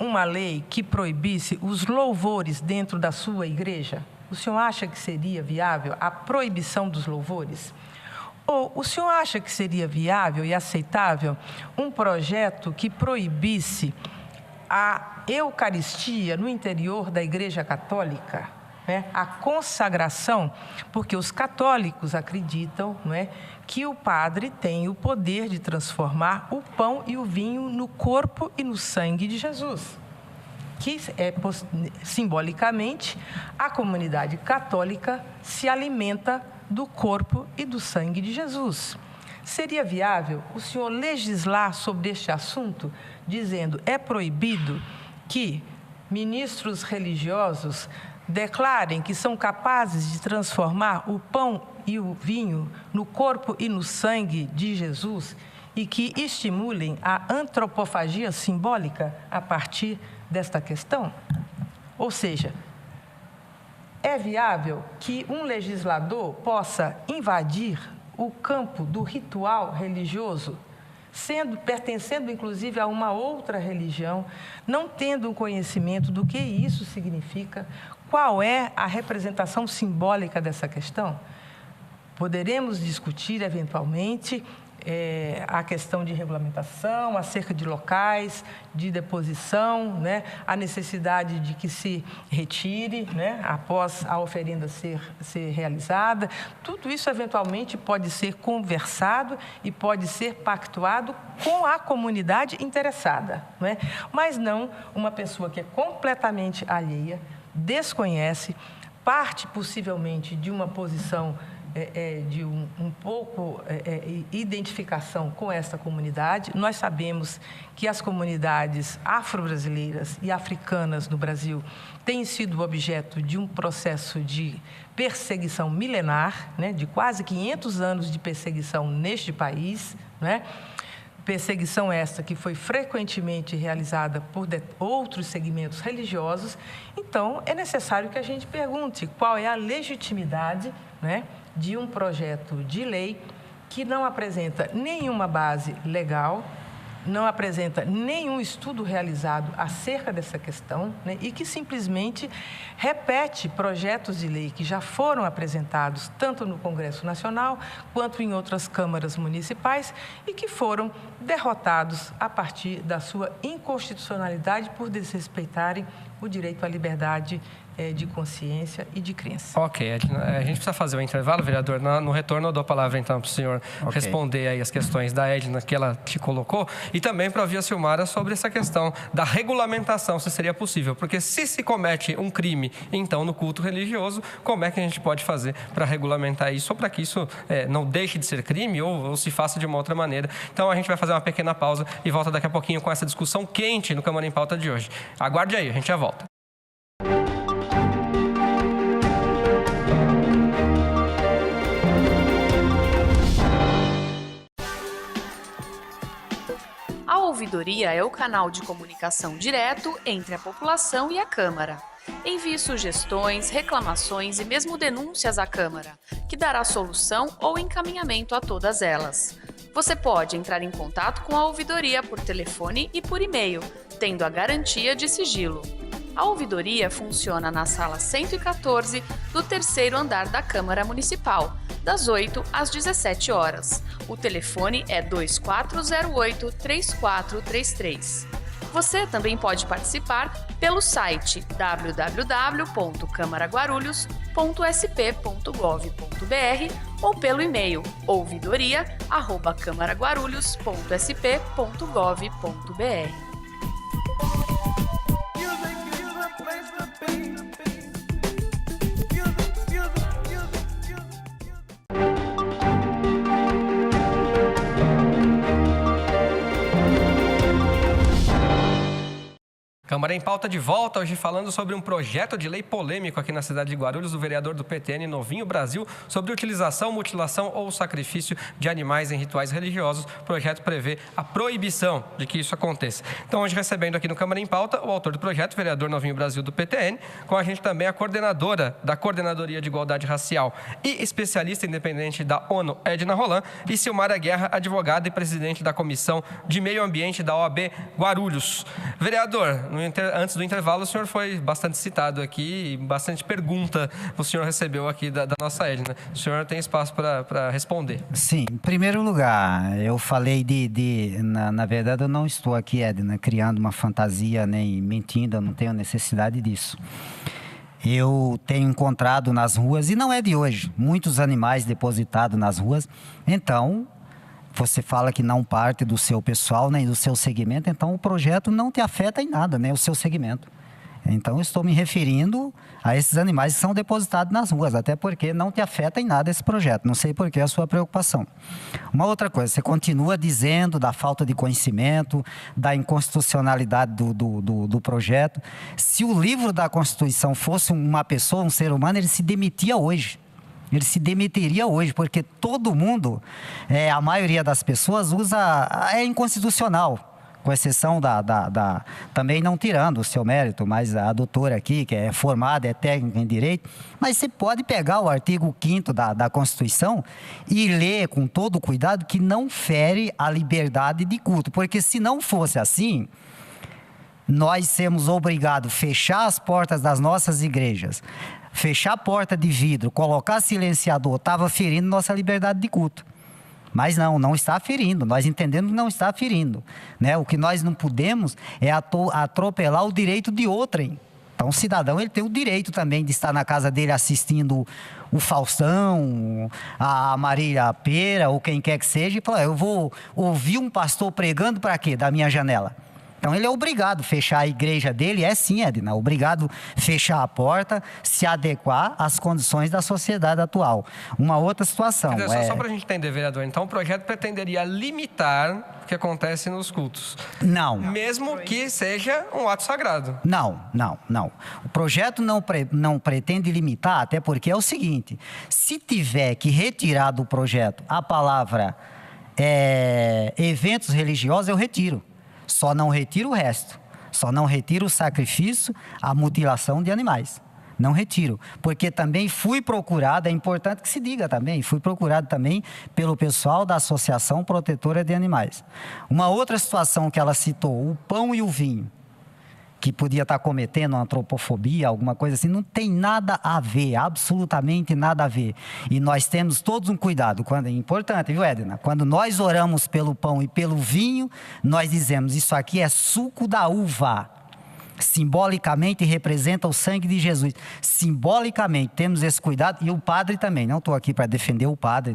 uma lei que proibisse os louvores dentro da sua igreja? O senhor acha que seria viável a proibição dos louvores? Ou o senhor acha que seria viável e aceitável um projeto que proibisse a Eucaristia no interior da Igreja Católica? né, a consagração, porque os católicos acreditam, não é, que o padre tem o poder de transformar o pão e o vinho no corpo e no sangue de Jesus, que simbolicamente a comunidade católica se alimenta do corpo e do sangue de Jesus. Seria viável o senhor legislar sobre este assunto, dizendo é proibido que ministros religiosos declarem que são capazes de transformar o pão e o vinho no corpo e no sangue de Jesus e que estimulem a antropofagia simbólica a partir desta questão? Ou seja, é viável que um legislador possa invadir o campo do ritual religioso, pertencendo inclusive a uma outra religião, não tendo um conhecimento do que isso significa, qual é a representação simbólica dessa questão? Poderemos discutir, eventualmente, a questão de regulamentação, acerca de locais de deposição, né? A necessidade de que se retire, né? Após a oferenda ser realizada. Tudo isso, eventualmente, pode ser conversado e pode ser pactuado com a comunidade interessada, né? Mas não uma pessoa que é completamente alheia, desconhece, parte possivelmente de uma posição de identificação com essa comunidade. Nós sabemos que as comunidades afro-brasileiras e africanas no Brasil têm sido objeto de um processo de perseguição milenar, né, de quase 500 anos de perseguição neste país, né? Perseguição esta que foi frequentemente realizada por outros segmentos religiosos. Então, é necessário que a gente pergunte qual é a legitimidade, né, de um projeto de lei que não apresenta nenhuma base legal, não apresenta nenhum estudo realizado acerca dessa questão, né, e que simplesmente repete projetos de lei que já foram apresentados tanto no Congresso Nacional quanto em outras câmaras municipais e que foram derrotados a partir da sua inconstitucionalidade por desrespeitarem o direito à liberdade de consciência e de crença. Ok, a gente precisa fazer o intervalo, vereador. No retorno eu dou a palavra então para o senhor responder aí as questões da Edna que ela te colocou e também para ouvir a Silmara sobre essa questão da regulamentação, se seria possível. Porque se comete um crime, então, no culto religioso, como é que a gente pode fazer para regulamentar isso ou para que isso não deixe de ser crime ou se faça de uma outra maneira? Então, a gente vai fazer uma pequena pausa e volta daqui a pouquinho com essa discussão quente no Câmara em Pauta de hoje. Aguarde aí, a gente já volta. A ouvidoria é o canal de comunicação direto entre a população e a Câmara. Envie sugestões, reclamações e mesmo denúncias à Câmara, que dará solução ou encaminhamento a todas elas. Você pode entrar em contato com a ouvidoria por telefone e por e-mail, tendo a garantia de sigilo. A ouvidoria funciona na sala 114 do 3º andar da Câmara Municipal, das 8 às 17 horas. O telefone é 2408-3433. Você também pode participar pelo site www.camaraguarulhos.sp.gov.br ou pelo e-mail ouvidoria@camaraguarulhos.sp.gov.br. Câmara em Pauta de volta, hoje falando sobre um projeto de lei polêmico aqui na cidade de Guarulhos, do vereador do PTN Novinho Brasil, sobre utilização, mutilação ou sacrifício de animais em rituais religiosos. O projeto prevê a proibição de que isso aconteça. Então, hoje recebendo aqui no Câmara em Pauta o autor do projeto, o vereador Novinho Brasil do PTN, com a gente também a coordenadora da Coordenadoria de Igualdade Racial e especialista independente da ONU, Edna Roland, e Silmara Guerra, advogada e presidente da Comissão de Meio Ambiente da OAB Guarulhos. Vereador, antes do intervalo, o senhor foi bastante citado aqui e bastante pergunta o senhor recebeu aqui da nossa Edna. O senhor tem espaço para responder. Sim, em primeiro lugar, eu falei na verdade, eu não estou aqui, Edna, criando uma fantasia nem mentindo, eu não tenho necessidade disso. eu tenho encontrado nas ruas, e não é de hoje, muitos animais depositados nas ruas. Então, você fala que não parte do seu pessoal, nem do seu segmento, então o projeto não te afeta em nada, né? O seu segmento. Então, eu estou me referindo a esses animais que são depositados nas ruas, até porque não te afeta em nada esse projeto. Não sei por que a sua preocupação. Uma outra coisa, você continua dizendo da falta de conhecimento, da inconstitucionalidade do projeto. Se o livro da Constituição fosse uma pessoa, um ser humano, ele se demitia hoje. Ele se demitiria hoje, porque todo mundo, a maioria das pessoas, é inconstitucional. Com exceção também não tirando o seu mérito, mas a doutora aqui, que é formada, é técnica em direito, mas você pode pegar o artigo 5º da Constituição e ler com todo cuidado que não fere a liberdade de culto, porque se não fosse assim, nós sermos obrigados a fechar as portas das nossas igrejas, fechar a porta de vidro, colocar silenciador, estava ferindo nossa liberdade de culto. Mas não está ferindo, nós entendemos que não está ferindo, né? O que nós não podemos é atropelar o direito de outrem. Então, o cidadão, ele tem o direito também de estar na casa dele assistindo o Faustão, a Marília Pêra, ou quem quer que seja, e falar, eu vou ouvir um pastor pregando para quê? Da minha janela. Então, ele é obrigado a fechar a igreja dele, sim, Edna, obrigado a fechar a porta, se adequar às condições da sociedade atual. Uma outra situação... Quer dizer, só para a gente entender, vereador, então o projeto pretenderia limitar o que acontece nos cultos? Não. Mesmo que seja um ato sagrado? Não. O projeto não pretende limitar, até porque é o seguinte, se tiver que retirar do projeto a palavra eventos religiosos, eu retiro. Só não retiro o resto. Só não retiro o sacrifício, a mutilação de animais. Não retiro. Porque também fui procurado, é importante que se diga também, fui procurado também pelo pessoal da Associação Protetora de Animais. Uma outra situação que ela citou, o pão e o vinho, que podia estar cometendo uma antropofobia, alguma coisa assim, não tem nada a ver, absolutamente nada a ver. E nós temos todos um cuidado, quando é importante, viu, Edna? Quando nós oramos pelo pão e pelo vinho, nós dizemos, isso aqui é suco da uva. Simbolicamente representa o sangue de Jesus. Simbolicamente temos esse cuidado, e o padre também. Não estou aqui para defender o padre,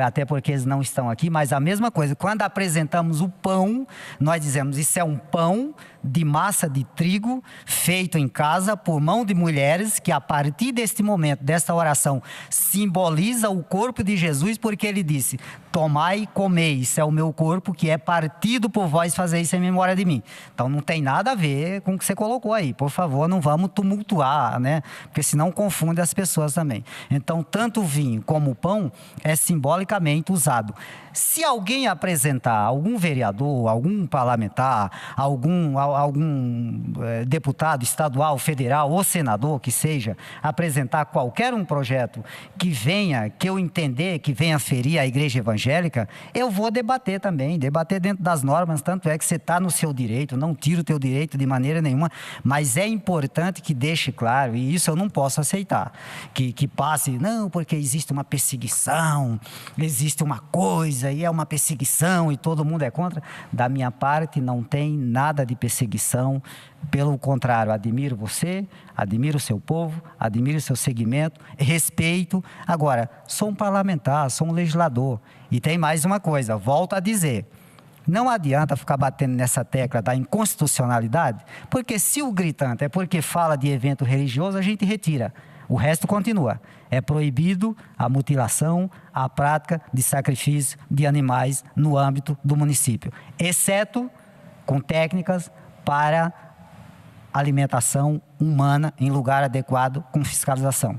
até porque eles não estão aqui, mas a mesma coisa. Quando apresentamos o pão, nós dizemos, isso é um pão de massa de trigo, feito em casa por mão de mulheres, que a partir deste momento, desta oração, simboliza o corpo de Jesus, porque ele disse, tomai e comei, isso é o meu corpo que é partido por vós, fazer isso em memória de mim. Então não tem nada a ver com o que você colocou aí, por favor, não vamos tumultuar, né? Porque senão confunde as pessoas também. Então, tanto o vinho como o pão é simbolicamente usado. Se alguém apresentar, algum vereador, algum parlamentar, algum deputado estadual, federal ou senador que seja, apresentar qualquer um projeto que eu entender que venha ferir a igreja evangélica, eu vou debater também, debater dentro das normas, tanto é que você está no seu direito, não tira o teu direito de maneira nenhuma, mas é importante que deixe claro, e isso eu não posso aceitar, que passe, não, porque existe uma perseguição, existe uma coisa, e é uma perseguição, e todo mundo é contra. Da minha parte, não tem nada de perseguição, pelo contrário, admiro você, admiro o seu povo, admiro o seu segmento, respeito. Agora, sou um parlamentar, sou um legislador, e tem mais uma coisa, volto a dizer, não adianta ficar batendo nessa tecla da inconstitucionalidade, porque se o gritante é porque fala de evento religioso, a gente retira. O resto continua. É proibido a mutilação, a prática de sacrifício de animais no âmbito do município, exceto com técnicas para alimentação humana em lugar adequado com fiscalização.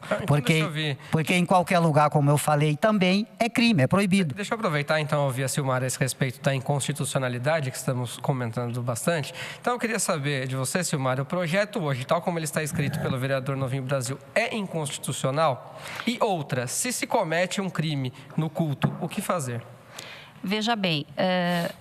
Porque em qualquer lugar, como eu falei, também é crime, é proibido. Deixa eu aproveitar então ouvir a Silmara a esse respeito da inconstitucionalidade que estamos comentando bastante. Então eu queria saber de você, Silmara, o projeto hoje, tal como ele está escrito pelo vereador Novinho Brasil, é inconstitucional? E outra, se comete um crime no culto, o que fazer? Veja bem,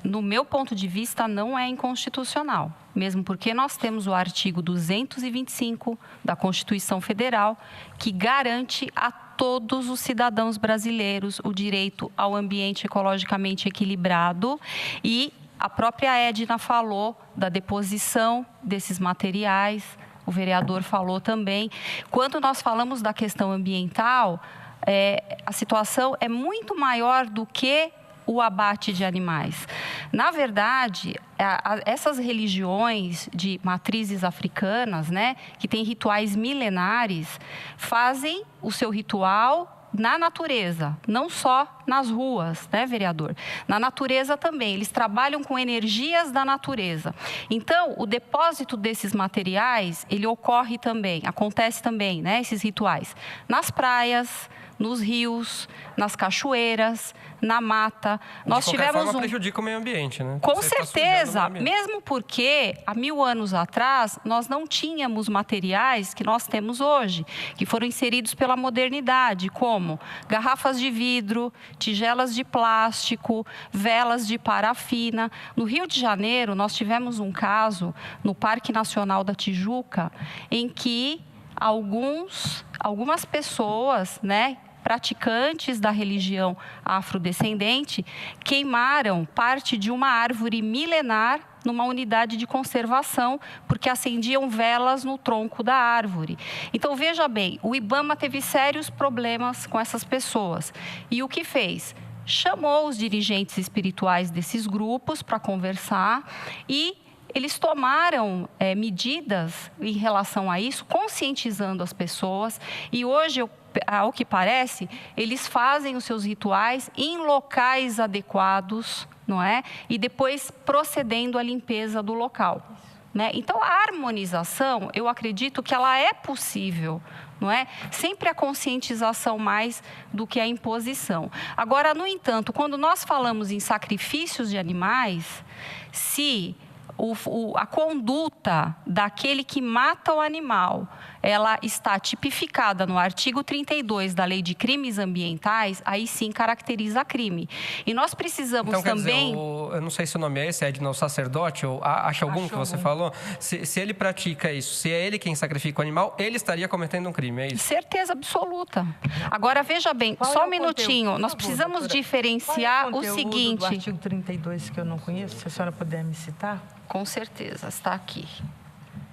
no meu ponto de vista, não é inconstitucional, mesmo porque nós temos o artigo 225 da Constituição Federal, que garante a todos os cidadãos brasileiros o direito ao ambiente ecologicamente equilibrado, e a própria Edna falou da deposição desses materiais o vereador falou também. Quando nós falamos da questão ambiental, a situação é muito maior do que o abate de animais. Na verdade, essas religiões de matrizes africanas, né, que têm rituais milenares, fazem o seu ritual na natureza, não só nas ruas, né, vereador? Na natureza também, eles trabalham com energias da natureza. Então, o depósito desses materiais, ele acontece também, né, esses rituais, nas praias, nos rios, nas cachoeiras, na mata. Nós tivemos de qualquer forma, prejudica o meio ambiente, né? Com certeza, mesmo porque há 1000 anos atrás nós não tínhamos materiais que nós temos hoje, que foram inseridos pela modernidade, como garrafas de vidro, tigelas de plástico, velas de parafina. No Rio de Janeiro, nós tivemos um caso no Parque Nacional da Tijuca, em que algumas pessoas, né, praticantes da religião afrodescendente, queimaram parte de uma árvore milenar numa unidade de conservação, porque acendiam velas no tronco da árvore. Então, veja bem, o IBAMA teve sérios problemas com essas pessoas. E o que fez? Chamou os dirigentes espirituais desses grupos para conversar e eles tomaram medidas em relação a isso, conscientizando as pessoas. E hoje, ao que parece, eles fazem os seus rituais em locais adequados, não é? E depois procedendo à limpeza do local, né? Então, a harmonização, eu acredito que ela é possível, não é? Sempre a conscientização mais do que a imposição. Agora, no entanto, quando nós falamos em sacrifícios de animais, se a conduta daquele que mata o animal, ela está tipificada no artigo 32 da Lei de Crimes Ambientais, aí sim caracteriza crime. E nós precisamos então, também... Dizer, eu não sei se o nome é esse, Edna, o sacerdote, ou acho algum que você falou, se ele pratica isso, se é ele quem sacrifica o animal, ele estaria cometendo um crime, é isso? Certeza absoluta. Agora, veja bem, só um minutinho, nós precisamos diferenciar o seguinte... do artigo 32 que eu não conheço, se a senhora puder me citar? Com certeza, está aqui.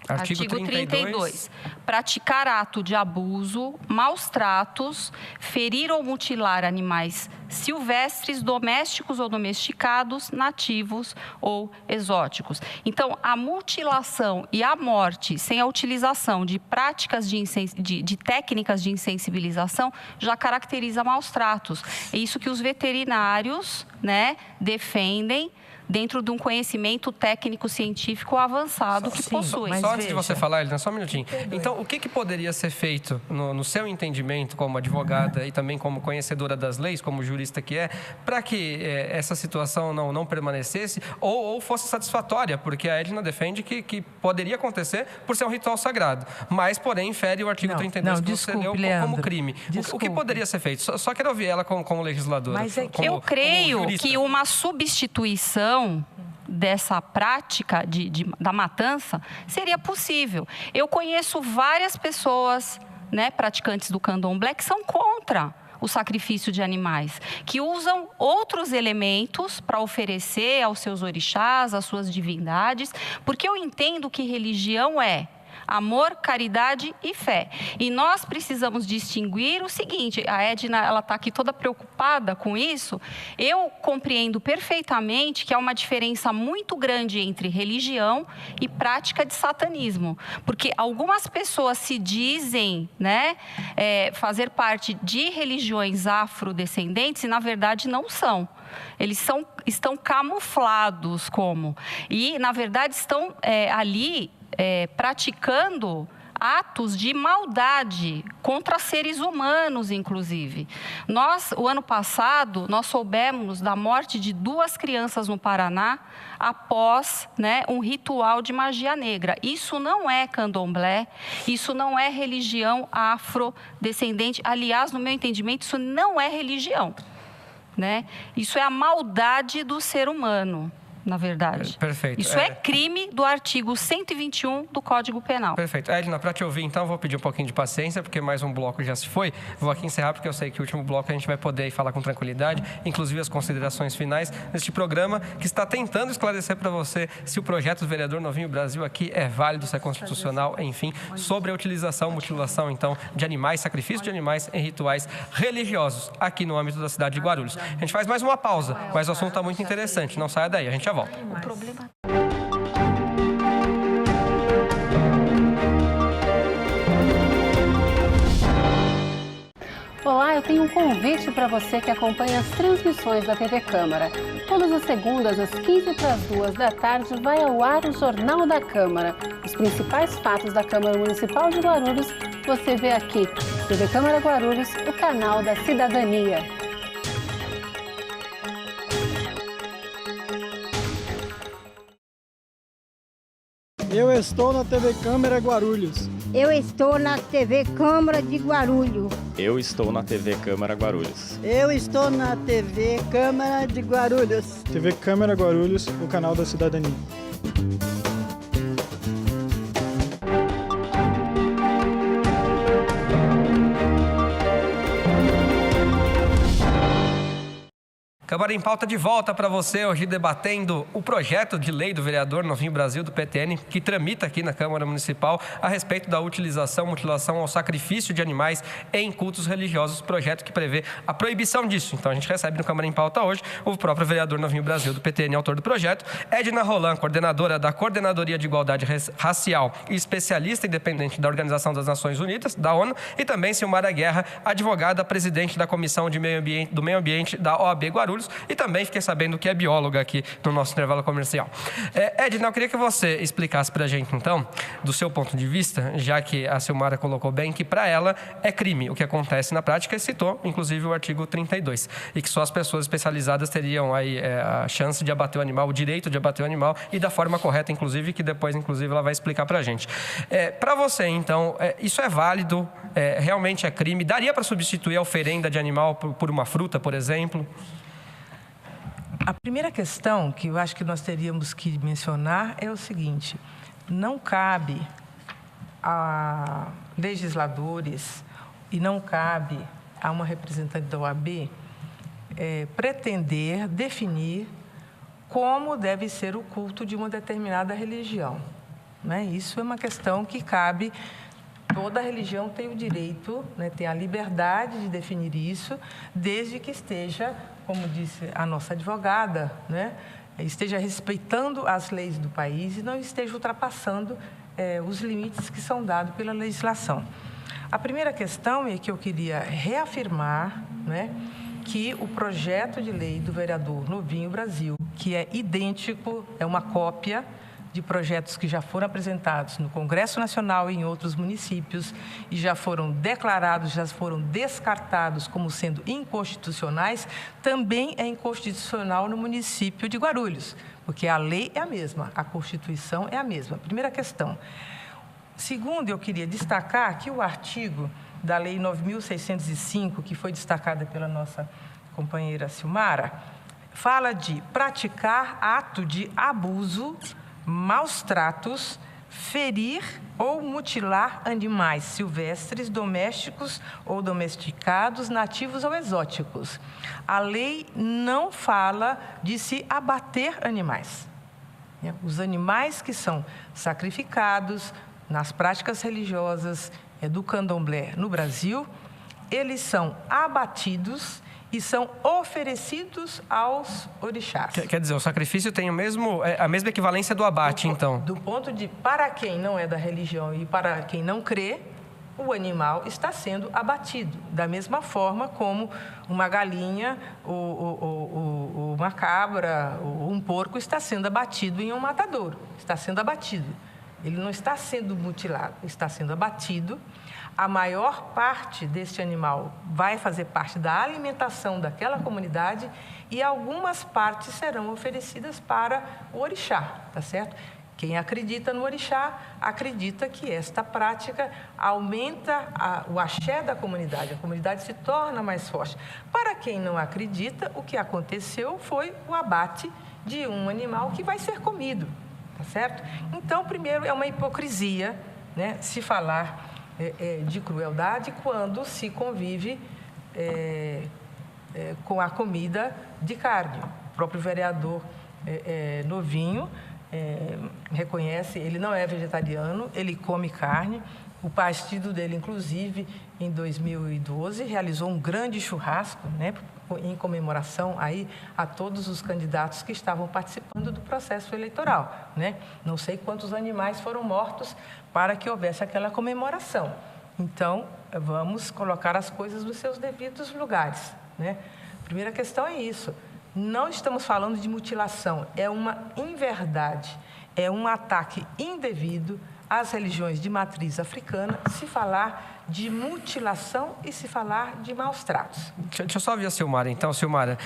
Artigo 32. Praticar ato de abuso, maus tratos, ferir ou mutilar animais silvestres, domésticos ou domesticados, nativos ou exóticos. Então, a mutilação e a morte sem a utilização de práticas de técnicas de insensibilização já caracteriza maus tratos. É isso que os veterinários, né, defendem dentro de um conhecimento técnico-científico avançado que possuem. Só antes de você falar, Elina, só um minutinho. Então, o que poderia ser feito, no seu entendimento, como advogada e também como conhecedora das leis, como jurista que é, para que essa situação não permanecesse ou fosse satisfatória? Porque a Edna defende que poderia acontecer por ser um ritual sagrado, mas, porém, fere o artigo 32 que você leu como crime. O que poderia ser feito? Só quero ouvir ela como legisladora. Mas é que eu creio que uma substituição dessa prática da matança seria possível. Eu conheço várias pessoas, né, praticantes do candomblé, que são contra o sacrifício de animais, que usam outros elementos para oferecer aos seus orixás, às suas divindades, porque eu entendo que religião é amor, caridade e fé. E nós precisamos distinguir o seguinte, a Edna, ela está aqui toda preocupada com isso, eu compreendo perfeitamente que há uma diferença muito grande entre religião e prática de satanismo, porque algumas pessoas se dizem, né, fazer parte de religiões afrodescendentes e, na verdade, não são. Eles estão camuflados como. E, na verdade, estão ali praticando atos de maldade contra seres humanos, inclusive. O ano passado, nós soubemos da morte de 2 crianças no Paraná após, né, um ritual de magia negra. Isso não é candomblé, isso não é religião afrodescendente. Aliás, no meu entendimento, isso não é religião, né? Isso é a maldade do ser humano. na verdade. Perfeito. Isso é crime do artigo 121 do Código Penal. Perfeito. Edna, para te ouvir, então, vou pedir um pouquinho de paciência, porque mais um bloco já se foi. Vou aqui encerrar, porque eu sei que o último bloco a gente vai poder falar com tranquilidade, inclusive as considerações finais neste programa, que está tentando esclarecer para você se o projeto do vereador Novinho Brasil aqui é válido, se é constitucional, enfim, sobre a utilização, mutilação, então, de animais, sacrifício de animais em rituais religiosos, aqui no âmbito da cidade de Guarulhos. A gente faz mais uma pausa, mas o assunto está muito interessante. Não saia daí, a gente já volta. O problema... Olá, eu tenho um convite para você que acompanha as transmissões da TV Câmara. Todas as segundas, às 15h para as 14h, vai ao ar o Jornal da Câmara. Os principais fatos da Câmara Municipal de Guarulhos você vê aqui. TV Câmara Guarulhos, o canal da cidadania. Eu estou na TV Câmara Guarulhos. Eu estou na TV Câmara de Guarulhos. Eu estou na TV Câmara Guarulhos. Eu estou na TV Câmara de Guarulhos. TV Câmara Guarulhos, o canal da cidadania. Câmara em Pauta de volta para você, hoje debatendo o projeto de lei do vereador Novinho Brasil, do PTN, que tramita aqui na Câmara Municipal a respeito da utilização, mutilação ou sacrifício de animais em cultos religiosos, projeto que prevê a proibição disso. Então a gente recebe no Câmara em Pauta hoje o próprio vereador Novinho Brasil, do PTN, autor do projeto, Edna Roland, coordenadora da Coordenadoria de Igualdade Racial e especialista independente da Organização das Nações Unidas, da ONU, e também Silmara Guerra, advogada, presidente da Comissão de do Meio Ambiente da OAB Guarulhos, e também fiquei sabendo que é bióloga aqui no nosso intervalo comercial. Edna, eu queria que você explicasse para a gente, então, do seu ponto de vista, já que a Silmara colocou bem que para ela é crime o que acontece na prática, e citou, inclusive, o artigo 32, e que só as pessoas especializadas teriam aí a chance de abater o animal, o direito de abater o animal, e da forma correta, inclusive, que depois, inclusive, ela vai explicar para a gente. Para você, então, isso é válido? Realmente é crime? Daria para substituir a oferenda de animal por uma fruta, por exemplo? A primeira questão que eu acho que nós teríamos que mencionar é o seguinte: não cabe a legisladores e não cabe a uma representante da OAB pretender definir como deve ser o culto de uma determinada religião, né? Isso é uma questão que cabe. Toda religião tem o direito, né, tem a liberdade de definir isso, desde que esteja, como disse a nossa advogada, né, esteja respeitando as leis do país e não esteja ultrapassando os limites que são dados pela legislação. A primeira questão é que eu queria reafirmar, né, que o projeto de lei do vereador Novinho Brasil, que é idêntico, é uma cópia de projetos que já foram apresentados no Congresso Nacional e em outros municípios e já foram declarados, já foram descartados como sendo inconstitucionais, também é inconstitucional no município de Guarulhos, porque a lei é a mesma, a Constituição é a mesma. Primeira questão. Segundo, eu queria destacar que o artigo da Lei 9.605, que foi destacada pela nossa companheira Silmara, fala de praticar ato de abuso, maus tratos, ferir ou mutilar animais silvestres, domésticos ou domesticados, nativos ou exóticos. A lei não fala de se abater animais. Os animais que são sacrificados nas práticas religiosas do candomblé no Brasil, eles são abatidos e são oferecidos aos orixás. Quer dizer, o sacrifício tem a mesma equivalência do abate, então? Do ponto de, para quem não é da religião e para quem não crê, o animal está sendo abatido, da mesma forma como uma galinha, ou uma cabra, ou um porco está sendo abatido em um matadouro, está sendo abatido. Ele não está sendo mutilado, está sendo abatido. A maior parte deste animal vai fazer parte da alimentação daquela comunidade e algumas partes serão oferecidas para o orixá, tá certo? Quem acredita no orixá, acredita que esta prática aumenta o axé da comunidade, a comunidade se torna mais forte. Para quem não acredita, o que aconteceu foi o abate de um animal que vai ser comido, tá certo? Então, primeiro, é uma hipocrisia, né, se falar de crueldade quando se convive com a comida de carne. O próprio vereador Novinho reconhece, ele não é vegetariano, ele come carne. O partido dele, inclusive, em 2012, realizou um grande churrasco, né, em comemoração aí a todos os candidatos que estavam participando do processo eleitoral, né? Não sei quantos animais foram mortos para que houvesse aquela comemoração. Então, vamos colocar as coisas nos seus devidos lugares, né? A primeira questão é isso. Não estamos falando de mutilação, é uma inverdade, é um ataque indevido às religiões de matriz africana, se falar de mutilação e se falar de maus tratos. Deixa eu só ouvir a Silmara. Então, Silmara,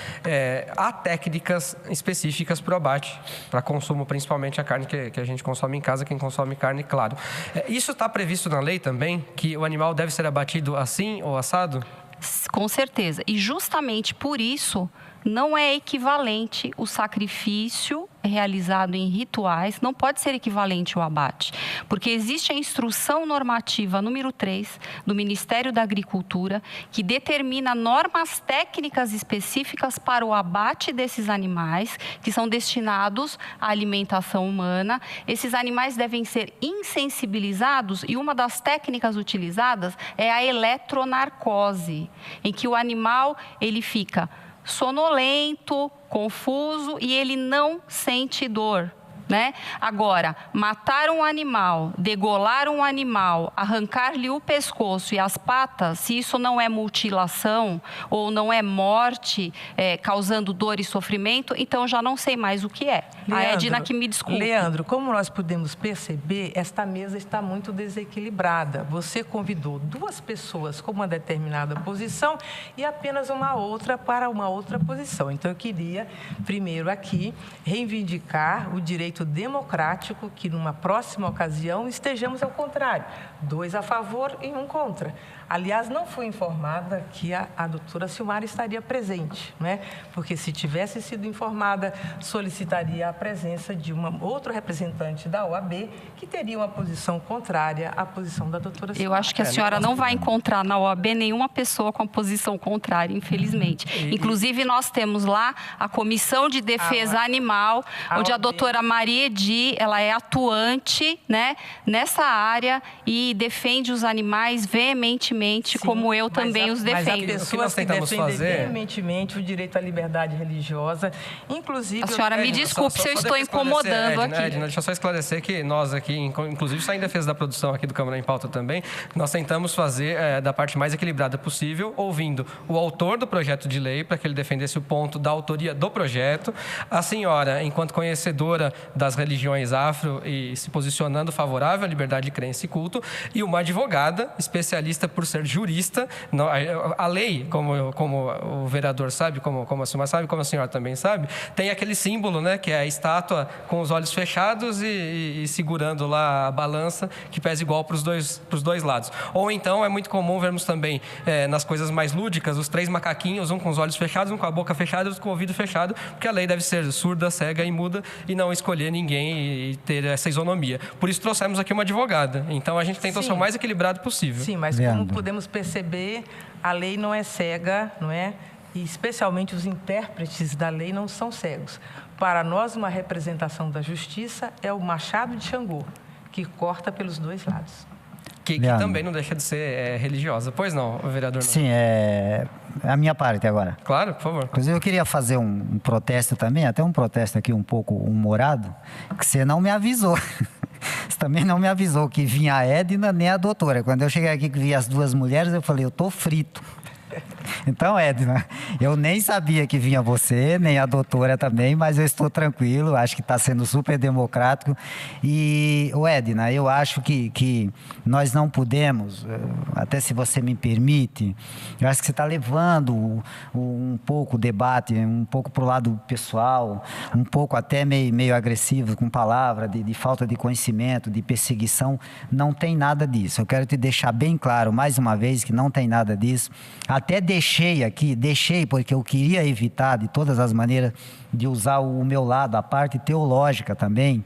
há técnicas específicas para o abate, para consumo, principalmente a carne que a gente consome em casa, quem consome carne, claro. Isso está previsto na lei também, que o animal deve ser abatido assim ou assado? Com certeza. E justamente por isso não é equivalente o sacrifício realizado em rituais, não pode ser equivalente ao abate, porque existe a instrução normativa número 3 do Ministério da Agricultura, que determina normas técnicas específicas para o abate desses animais, que são destinados à alimentação humana. Esses animais devem ser insensibilizados e uma das técnicas utilizadas é a eletronarcose, em que o animal ele fica sonolento, confuso e ele não sente dor, né? Agora, matar um animal, degolar um animal, arrancar-lhe o pescoço e as patas, se isso não é mutilação ou não é morte, causando dor e sofrimento, então já não sei mais o que é. Leandro, a Edna que me desculpe. Leandro, como nós podemos perceber, esta mesa está muito desequilibrada. Você convidou 2 pessoas com uma determinada posição e apenas uma outra para uma outra posição. Então, eu queria, primeiro aqui, reivindicar o direito democrático que, numa próxima ocasião, estejamos ao contrário. 2 a favor e 1 contra. Aliás, não fui informada que a doutora Silmara estaria presente, né? Porque se tivesse sido informada, solicitaria a presença de outro representante da OAB que teria uma posição contrária à posição da doutora Silmara. Eu acho que a senhora não vai encontrar na OAB nenhuma pessoa com a posição contrária, infelizmente. Inclusive, nós temos lá a Comissão de Defesa Animal, onde a doutora Maria Edi, ela é atuante, né, nessa área e defende os animais veementemente, como eu também os defendo. Mas há pessoas que defendem veementemente o direito à liberdade religiosa, inclusive... A senhora me desculpe se eu estou incomodando aqui. Edna, deixa eu só esclarecer que nós aqui, inclusive só em defesa da produção aqui do Câmara em Pauta também, nós tentamos fazer da parte mais equilibrada possível, ouvindo o autor do projeto de lei, para que ele defendesse o ponto da autoria do projeto, a senhora, enquanto conhecedora das religiões afro e se posicionando favorável à liberdade de crença e culto, e uma advogada, especialista por ser jurista. A lei, como o vereador sabe, como a Silmara sabe, como a senhora também sabe, tem aquele símbolo, né, que é a estátua com os olhos fechados e segurando lá a balança, que pesa igual para os dois lados. Ou então, é muito comum vermos também, nas coisas mais lúdicas, os 3 macaquinhos, um com os olhos fechados, um com a boca fechada e outro com o ouvido fechado, porque a lei deve ser surda, cega e muda e não escolher ninguém e ter essa isonomia. Por isso, trouxemos aqui uma advogada. Então, a gente tentou ser o mais equilibrado possível. Sim, mas como podemos perceber, a lei não é cega, não é? E especialmente os intérpretes da lei não são cegos. Para nós, uma representação da justiça é o machado de Xangô, que corta pelos 2 lados. Que também não deixa de ser religiosa. Pois não, vereador? Sim, é a minha parte agora. Claro, por favor. Inclusive, eu queria fazer um protesto também, até um protesto aqui um pouco humorado, que você não me avisou. Você também não me avisou que vinha a Edna nem a doutora. Quando eu cheguei aqui que vi as 2 mulheres, eu falei, eu tô frito. Então, Edna, eu nem sabia que vinha você, nem a doutora também, mas eu estou tranquilo, acho que está sendo super democrático. E, Edna, eu acho que nós não podemos, até se você me permite, eu acho que você está levando um pouco o debate, um pouco para o lado pessoal, um pouco até meio agressivo, com palavra de falta de conhecimento, de perseguição. Não tem nada disso. Eu quero te deixar bem claro, mais uma vez, que não tem nada disso. Até deixar deixei porque eu queria evitar de todas as maneiras de usar o meu lado, a parte teológica também,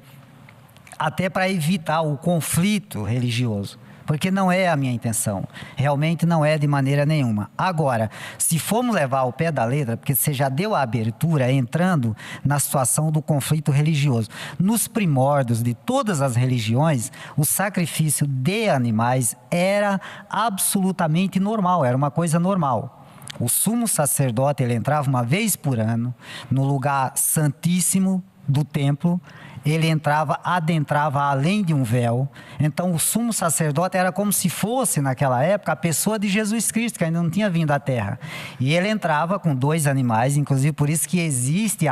até para evitar o conflito religioso, porque não é a minha intenção, realmente não é de maneira nenhuma. Agora, se formos levar ao pé da letra, porque você já deu a abertura entrando na situação do conflito religioso. Nos primórdios de todas as religiões, o sacrifício de animais era absolutamente normal, era uma coisa normal. O sumo sacerdote, ele entrava uma vez por ano no lugar santíssimo do templo. Ele adentrava além de um véu. Então, o sumo sacerdote era como se fosse, naquela época, a pessoa de Jesus Cristo, que ainda não tinha vindo à Terra. E ele entrava com 2 animais, inclusive por isso que existe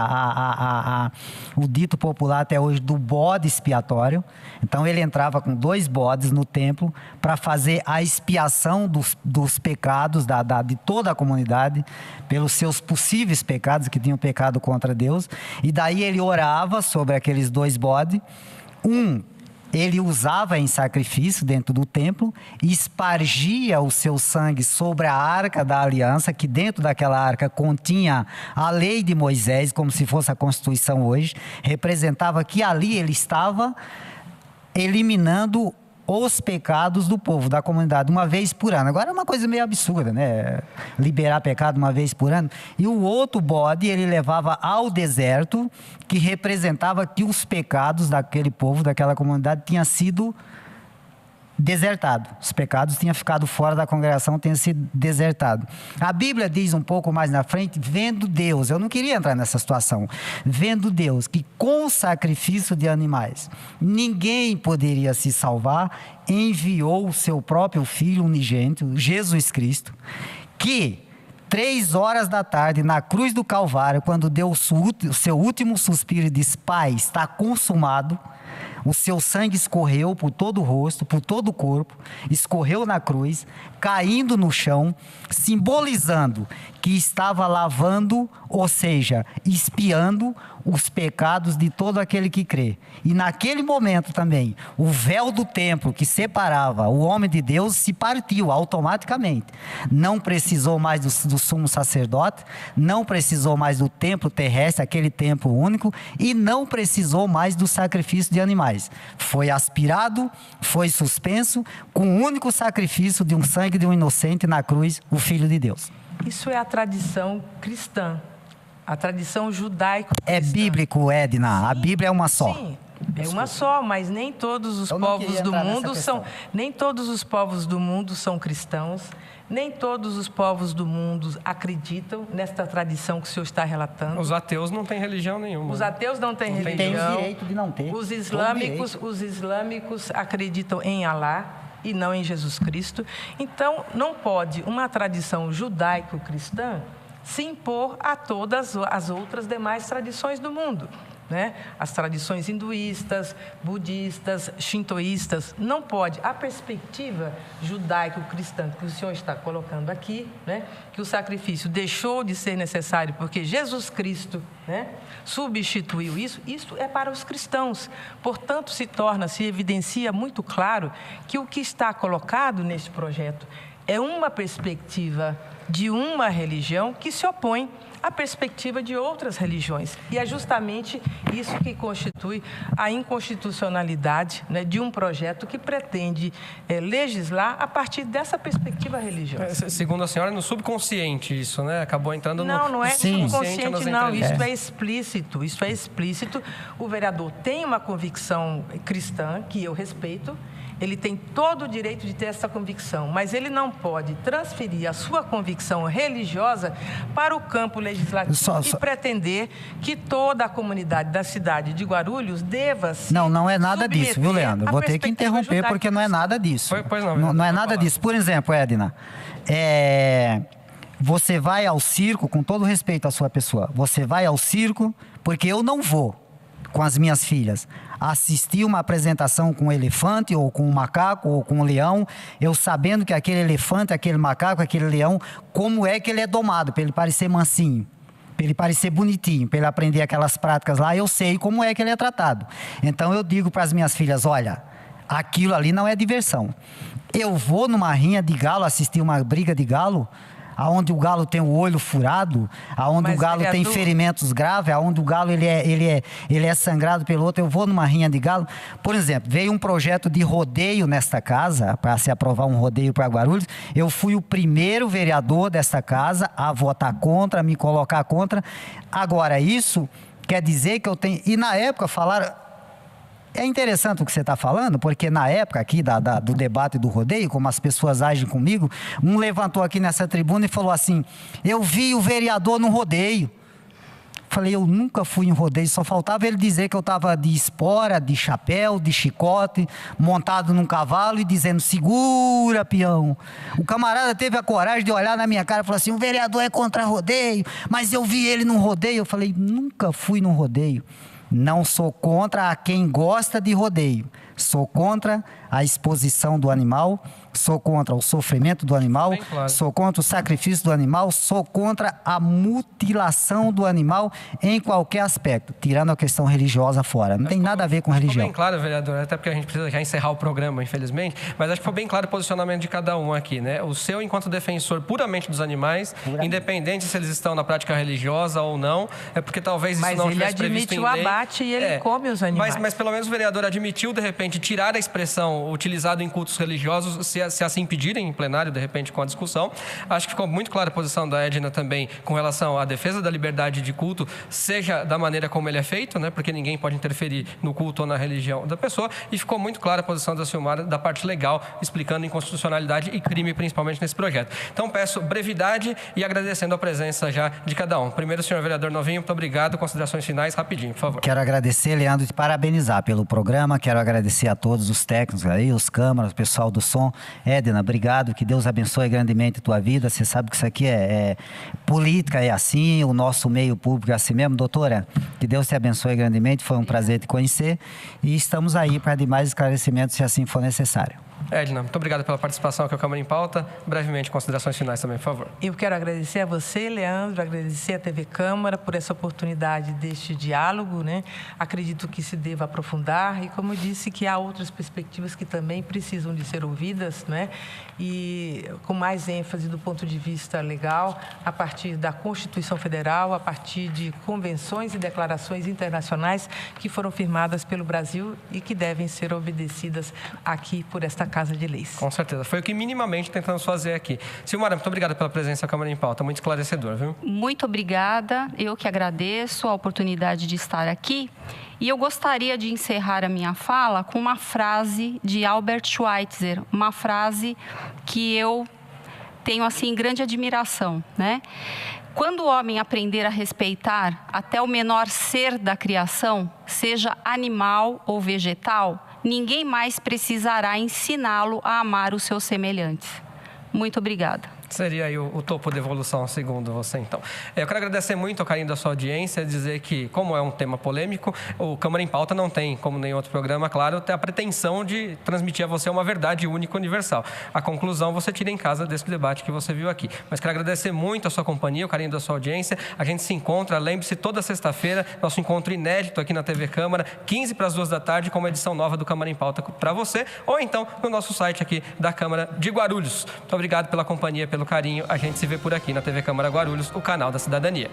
o dito popular até hoje do bode expiatório. Então, ele entrava com 2 bodes no templo para fazer a expiação dos pecados de toda a comunidade, pelos seus possíveis pecados, que tinham pecado contra Deus. E daí ele orava sobre aqueles 2 bodes. Ele usava em sacrifício dentro do templo e espargia o seu sangue sobre a arca da aliança, que dentro daquela arca continha a lei de Moisés, como se fosse a Constituição hoje. Representava que ali ele estava eliminando os pecados do povo, da comunidade, uma vez por ano. Agora é uma coisa meio absurda, né? Liberar pecado uma vez por ano. E o outro bode ele levava ao deserto, que representava que os pecados daquele povo, daquela comunidade, tinham sido desertado. Os pecados tinham ficado fora da congregação, tinham sido desertado. A Bíblia diz um pouco mais na frente, vendo Deus, eu não queria entrar nessa situação, vendo Deus que com o sacrifício de animais ninguém poderia se salvar, enviou o seu próprio Filho unigênito, Jesus Cristo, que 3 horas da tarde, na cruz do Calvário, quando deu o seu último suspiro e disse: Pai, está consumado. O seu sangue escorreu por todo o rosto, por todo o corpo, escorreu na cruz, caindo no chão, simbolizando que estava lavando, ou seja, expiando os pecados de todo aquele que crê. E naquele momento também, o véu do templo que separava o homem de Deus se partiu automaticamente. Não precisou mais do sumo sacerdote, não precisou mais do templo terrestre, aquele templo único, e não precisou mais do sacrifício de animais. Foi aspirado, foi suspenso, com o único sacrifício de um sangue de um inocente na cruz, o Filho de Deus. Isso é a tradição cristã, a tradição judaico-cristã. É bíblico, Edna. Sim, a Bíblia é uma só. Sim, é uma só, mas nem todos os povos do mundo são cristãos. Nem todos os povos do mundo acreditam nesta tradição que o senhor está relatando. Os ateus não têm religião nenhuma. Os ateus não têm religião. Tem o direito de não ter. Os islâmicos acreditam em Alá e não em Jesus Cristo. Então, não pode uma tradição judaico-cristã se impor a todas as outras demais tradições do mundo. Né? As tradições hinduístas, budistas, shintoístas, não pode. A perspectiva judaico-cristã que o senhor está colocando aqui, né? Que o sacrifício deixou de ser necessário porque Jesus Cristo, né, substituiu isso é para os cristãos. Portanto, se evidencia muito claro que o que está colocado neste projeto é uma perspectiva de uma religião que se opõe à perspectiva de outras religiões. E é justamente isso que constitui a inconstitucionalidade, né, de um projeto que pretende legislar a partir dessa perspectiva religiosa. Segundo a senhora, é no subconsciente isso, né? Acabou entrando no... Não é subconsciente, não. Isso é É. explícito. O vereador tem uma convicção cristã, que eu respeito. Ele tem todo o direito de ter essa convicção, mas ele não pode transferir a sua convicção religiosa para o campo legislativo e pretender que toda a comunidade da cidade de Guarulhos deva se Não é nada disso, viu, Leandro? Vou ter que interromper porque não é nada disso. Pois não, não é nada disso. Por exemplo, Edna, você vai ao circo, com todo respeito à sua pessoa, você vai ao circo porque eu não vou com as minhas filhas assistir uma apresentação com um elefante ou com um macaco ou com um leão, eu sabendo que aquele elefante, aquele macaco, aquele leão, como é que ele é domado, para ele parecer mansinho, para ele parecer bonitinho, para ele aprender aquelas práticas lá, eu sei como é que ele é tratado. Então eu digo para as minhas filhas, olha, aquilo ali não é diversão. Eu vou numa rinha de galo, assistir uma briga de galo, aonde o galo tem o olho furado, aonde o galo tem ferimentos graves, aonde o galo ele é sangrado pelo outro. Eu vou numa rinha de galo. Por exemplo, veio um projeto de rodeio nesta casa, para se aprovar um rodeio para Guarulhos. Eu fui o primeiro vereador desta casa a votar contra, a me colocar contra. Agora, isso quer dizer que eu tenho... E na época falaram... É interessante o que você está falando, porque na época aqui do debate do rodeio, como as pessoas agem comigo, um levantou aqui nessa tribuna e falou assim: eu vi o vereador no rodeio. Falei, eu nunca fui em rodeio, só faltava ele dizer que eu estava de espora, de chapéu, de chicote, montado num cavalo e dizendo, segura, peão. O camarada teve a coragem de olhar na minha cara e falar assim, o vereador é contra rodeio, mas eu vi ele num rodeio. Eu falei, nunca fui num rodeio. Não sou contra a quem gosta de rodeio. Sou contra a exposição do animal, sou contra o sofrimento do animal, claro. Sou contra o sacrifício do animal, sou contra a mutilação do animal em qualquer aspecto, tirando a questão religiosa fora. Não tem nada a ver com religião. Ficou bem claro, vereador, até porque a gente precisa já encerrar o programa, infelizmente, mas acho que foi bem claro o posicionamento de cada um aqui, né? O seu, enquanto defensor puramente dos animais, independente se eles estão na prática religiosa ou não, é porque talvez isso não tivesse previsto em lei. Mas ele admite o abate e ele come os animais. Mas pelo menos o vereador admitiu, de repente, tirar a expressão utilizada em cultos religiosos, se assim pedirem em plenário, de repente, com a discussão. Acho que ficou muito clara a posição da Edna também com relação à defesa da liberdade de culto, seja da maneira como ele é feito, né? Porque ninguém pode interferir no culto ou na religião da pessoa. E ficou muito clara a posição da Silmara da parte legal, explicando inconstitucionalidade e crime, principalmente nesse projeto. Então, peço brevidade e agradecendo a presença já de cada um. Primeiro, senhor vereador Novinho, muito obrigado. Considerações finais, rapidinho, por favor. Quero agradecer, Leandro, e te parabenizar pelo programa. Quero agradecer a todos os técnicos aí, os câmaras, o pessoal do som. Edna, obrigado, que Deus abençoe grandemente a tua vida. Você sabe que isso aqui é política, é assim, o nosso meio público é assim mesmo. Doutora, que Deus te abençoe grandemente, foi um prazer te conhecer e estamos aí para demais esclarecimentos, se assim for necessário. Edna, muito obrigado pela participação aqui ao Câmara em Pauta. Brevemente, considerações finais também, por favor. Eu quero agradecer a você, Leandro, agradecer à TV Câmara por essa oportunidade deste diálogo, né? Acredito que se deva aprofundar e, como eu disse, que há outras perspectivas que também precisam de ser ouvidas, né? E com mais ênfase do ponto de vista legal, a partir da Constituição Federal, a partir de convenções e declarações internacionais que foram firmadas pelo Brasil e que devem ser obedecidas aqui por esta Casa de Leis. Com certeza. Foi o que minimamente tentamos fazer aqui. Silmara, muito obrigada pela presença à Câmara em Pauta. Muito esclarecedor, viu? Muito obrigada. Eu que agradeço a oportunidade de estar aqui. E eu gostaria de encerrar a minha fala com uma frase de Albert Schweitzer, uma frase que eu tenho, assim, grande admiração, né? Quando o homem aprender a respeitar até o menor ser da criação, seja animal ou vegetal, ninguém mais precisará ensiná-lo a amar os seus semelhantes. Muito obrigada. Seria aí o topo da evolução, segundo você, então. Eu quero agradecer muito ao carinho da sua audiência, dizer que, como é um tema polêmico, o Câmara em Pauta não tem, como nenhum outro programa, claro, ter a pretensão de transmitir a você uma verdade única e universal. A conclusão você tira em casa desse debate que você viu aqui. Mas quero agradecer muito a sua companhia, o carinho da sua audiência. A gente se encontra, lembre-se, toda sexta-feira, nosso encontro inédito aqui na TV Câmara, 15 para as 2 da tarde, com uma edição nova do Câmara em Pauta para você, ou então no nosso site aqui da Câmara de Guarulhos. Muito obrigado pela companhia, pelo carinho. A gente se vê por aqui na TV Câmara Guarulhos, o canal da cidadania.